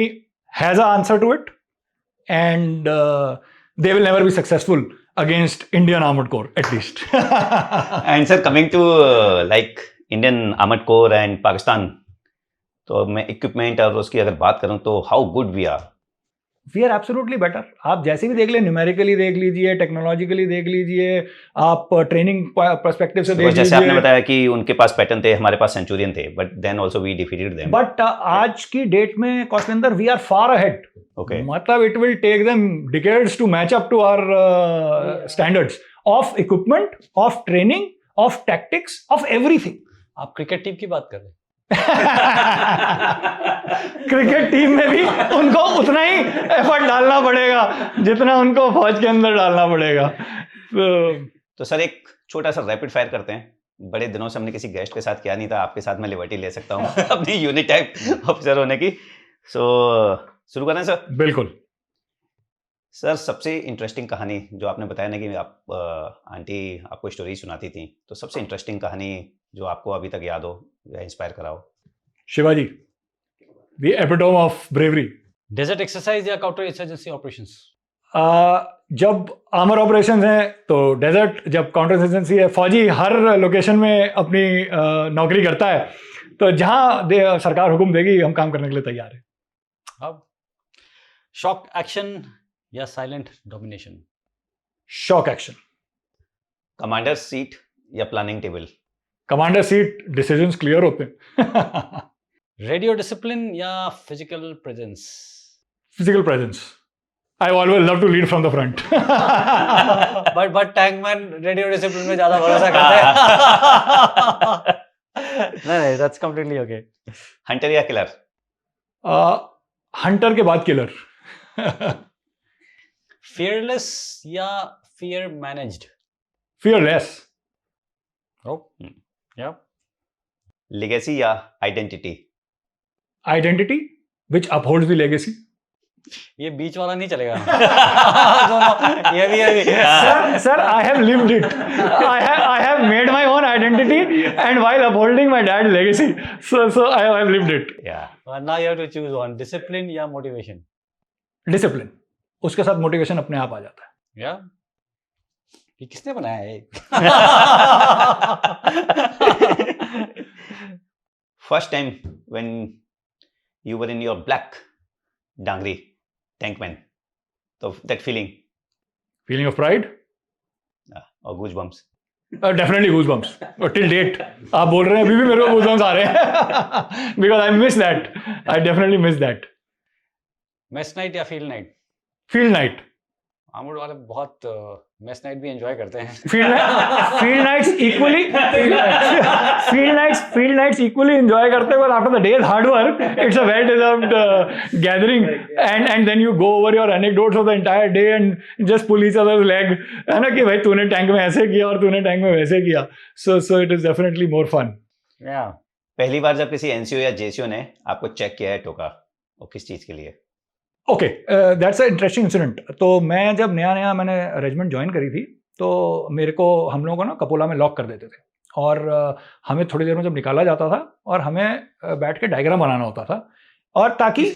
has a answer to it and they will never be successful against Indian Armored Corps, at least.
And sir, coming to like Indian Armored Corps and Pakistan, तो मैं इक्विपमेंट और उसकी अगर बात करूं तो how good we are?
We are absolutely better. आप जैसे भी देख ले, न्यूमेरिकली देख लीजिए, टेक्नोलॉजिकली देख लीजिए, आप ट्रेनिंग पर्सपेक्टिव से देख लीजिए.
जैसे आपने बताया कि उनके पास पैटर्न थे, हमारे पास सेंचुरियन थे, but then also we defeated them.
But आज की डेट में Kaushalendra, we are far ahead.
Okay,
मतलब it will take them decades to match up to our standards of equipment, of training, of tactics, of everything.
आप क्रिकेट टीम की बात कर रहे हैं?
क्रिकेट टीम में भी उनको उतना ही एफर्ट डालना पड़ेगा जितना उनको फौज के अंदर डालना पड़ेगा.
तो सर एक छोटा सा रैपिड फायर करते हैं. बड़े दिनों से हमने किसी गेस्ट के साथ किया नहीं था, आपके साथ मैं लिबर्टी ले सकता हूँ अपनी यूनिट टाइप ऑफिसर होने की. सो शुरू करें सर?
बिल्कुल
सर. सबसे इंटरेस्टिंग कहानी जो आपने बताया ना कि आप आंटी आपको स्टोरी सुनाती थी, तो सबसे इंटरेस्टिंग कहानी जो आपको अभी तक याद हो या इंस्पायर कराओ?
Shivaji, the epitome of bravery.
Desert exercise या काउंटर इंसर्जेंसी ऑपरेशंस?
जब आर्मर ऑपरेशंस हैं तो डेजर्ट, जब काउंटर इंसर्जेंसी है, फौजी हर लोकेशन में अपनी नौकरी करता है. तो जहां सरकार हुक्म देगी हम काम करने के लिए तैयार है.
अब शॉक एक्शन या silent domination?
Shock action.
Commander seat या planning table?
Commander seat, decisions clear होते हैं.
रेडियो डिसिप्लिन या physical presence?
Physical presence. I always love to lead from the front.
But tankman radio discipline में ज्यादा भरोसा करते हैं. नहीं, दैट्स कंप्लीटली ओके.
हंटर या किलर?
हंटर के बाद किलर.
फियरलेस या फियर मैनेज्ड?
फियरलेस.
या
लेगेसी या identity?
Identity which upholds the legacy.
ये बीच वाला नहीं चलेगा. दोनों ये भी
sir, I have lived it. I have made my own identity and while upholding my dad's legacy. So I have lived it.
Yeah.
Now you have to choose one, discipline या motivation?
Discipline. उसके साथ motivation अपने आप आ जाता है.
Yeah. ये किसने बनाया है?
First time when you were in your black dangri tankman, so that feeling
of pride
or goosebumps?
Definitely goosebumps. Till date आप बोल रहे हैं अभी भी मेरे को goosebumps आ रहे हैं because I miss that. I definitely miss that.
Mess night या field night?
Field night.
Armoured वाले बहुत मेस नाइट भी एंजॉय करते हैं.
फील्ड नाइट्स इक्वली एंजॉय करते हैं. After the days hard work it's a well deserved gathering and then you go over your anecdotes of the entire day and just pull each other's leg, है ना, कि भाई तूने टैंक में ऐसे किया और तूने टैंक में वैसे किया. So it is definitely more fun.
पहली बार जब किसी एनसीओ या जेसीओ ने आपको चेक किया है, टोका, और किस चीज के लिए?
Okay, that's a interesting incident. तो मैं जब नया मैंने रेजिमेंट ज्वाइन करी थी तो मेरे को, हम लोगों को ना कपोला में लॉक कर देते थे और हमें थोड़ी देर में जब निकाला जाता था और हमें बैठ के डायग्राम बनाना होता था, और ताकि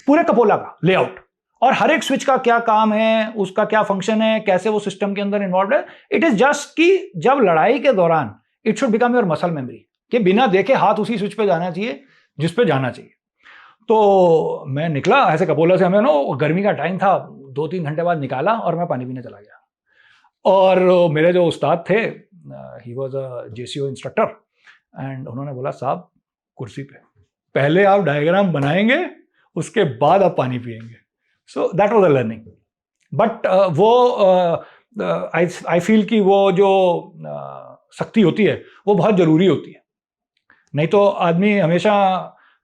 पूरे कपोला का लेआउट और हर एक स्विच का क्या काम है, उसका क्या फंक्शन है, कैसे वो सिस्टम के अंदर इन्वॉल्व है. इट इज जस्ट कि जब लड़ाई के दौरान it should become your muscle memory, कि बिना देखे हाथ उसी स्विच पे जाना चाहिए जिस पे जाना चाहिए. तो मैं निकला ऐसे कपोला से, हमें ना गर्मी का टाइम था, 2-3 घंटे बाद निकाला और मैं पानी पीने चला गया. और मेरे जो उस्ताद थे, he was a JCO instructor, and उन्होंने बोला, साहब कुर्सी पे पहले आप डायग्राम बनाएंगे, उसके बाद आप पानी पिएंगे. So that was a learning. But वो आई फील कि वो जो शक्ति होती है वो बहुत ज़रूरी होती है. नहीं तो आदमी हमेशा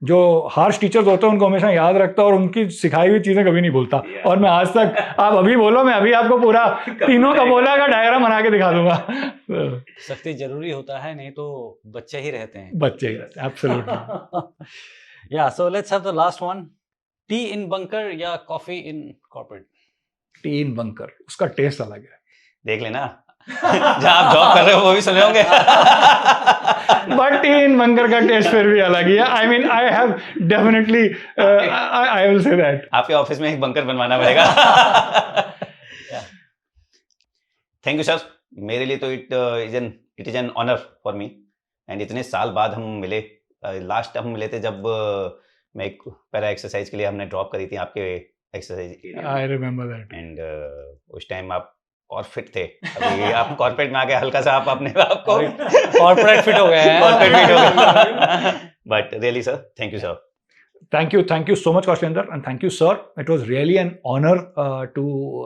जो हार्श टीचर्स होते हैं उनको हमेशा याद रखता और उनकी सिखाई हुई चीज़ें कभी नहीं भूलता। और मैं आज तक, आप अभी बोलो, मैं अभी आपको पूरा तीनों कबोला का डायग्राम बना के दिखा दूंगा।
सख्ती जरूरी होता है, नहीं तो बच्चे ही रहते हैं।
बच्चे ही रहते हैं, absolutely.
Yeah so let's have the last one, tea in bunker या coffee in corporate?
Tea in bunker, उसका टेस्ट अलग है।
देख लेना जहाँ आप जॉब कर रहे हो वो भी सुने होंगे।
बट टी इन बंकर का टेस्ट फिर भी अलग ही है। I mean I have definitely, I will say that.
आपके ऑफिस में एक बंकर बनवाना पड़ेगा। थैंक यू सर, मेरे लिए तो it is an honour for me. And इतने साल बाद हम मिले, लास्ट हम मिले थे जब मैं एक पैरा एक्सरसाइज के लिए हमने ड्रॉप करी थी आपके exercise.
I remember that.
And उस टाइम आप और फिट थे। अभी आप कॉर्पोरेट में आ गए, हल्का सा आप अपने आप को
कॉर्पोरेट फिट हो गए हैं।
कॉर्पोरेट फिट हो गए। But really sir, thank you sir.
Thank you so much Kaushalinder, and thank you sir. It was really an honor to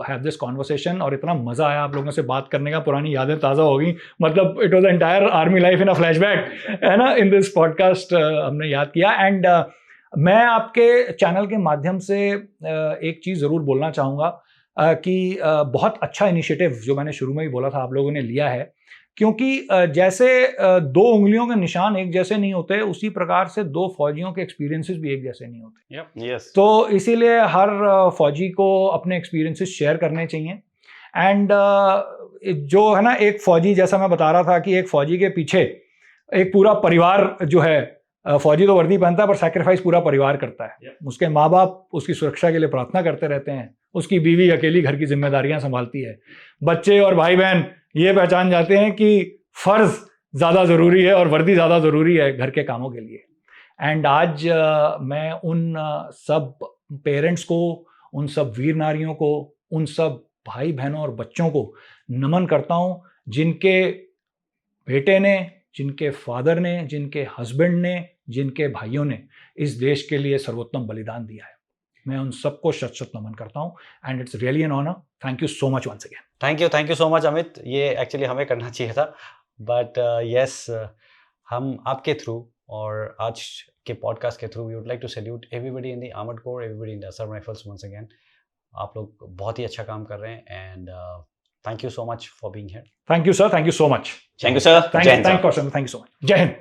have this conversation, और इतना मजा आया आप लोगों से बात करने का, पुरानी यादें ताज़ा हो गई। मतलब it was the entire army life in a flashback, है ना, in this podcast हमने याद किया। एंड मैं आपके चैनल के माध्यम से एक चीज़ ज़रूर बोलना चाहूँगा कि बहुत अच्छा इनिशिएटिव जो मैंने शुरू में ही बोला था आप लोगों ने लिया है, क्योंकि जैसे दो उंगलियों के निशान एक जैसे नहीं होते, उसी प्रकार से दो फौजियों के एक्सपीरियंसेस भी एक जैसे नहीं होते।
यस।
तो इसीलिए हर फौजी को अपने एक्सपीरियंसेस शेयर करने चाहिए। एंड जो है ना, एक फौजी, जैसा मैं बता रहा था कि एक फौजी के पीछे एक पूरा परिवार जो है, फौजी तो वर्दी पहनता है पर सैक्रिफाइस पूरा परिवार करता है। उसके माँ बाप उसकी सुरक्षा के लिए प्रार्थना करते रहते हैं, उसकी बीवी अकेली घर की जिम्मेदारियां संभालती है, बच्चे और भाई बहन ये पहचान जाते हैं कि फर्ज ज़्यादा ज़रूरी है और वर्दी ज़्यादा ज़रूरी है घर के कामों के लिए। एंड आज मैं उन सब पेरेंट्स को, उन सब वीर नारियों को, उन सब भाई बहनों और बच्चों को नमन करता हूँ जिनके बेटे ने, जिनके फादर ने, जिनके हस्बैंड ने, जिनके भाइयों ने इस देश के लिए सर्वोत्तम बलिदान दिया है। मैं उन सबको शत शत नमन करता हूँ। And it's really an honour. Thank you so much once again.
Thank you so much Amit. ये एक्चुअली हमें करना चाहिए था, बट यस, हम आपके थ्रू और आज के पॉडकास्ट के through we would like to salute everybody in the armoured corps, everybody in the Assam rifles once again. आप लोग बहुत ही अच्छा काम कर रहे हैं and thank you so much for being here.
Thank you sir, thank you so much.
Thank you sir.
Thank you so much. जय हिंद।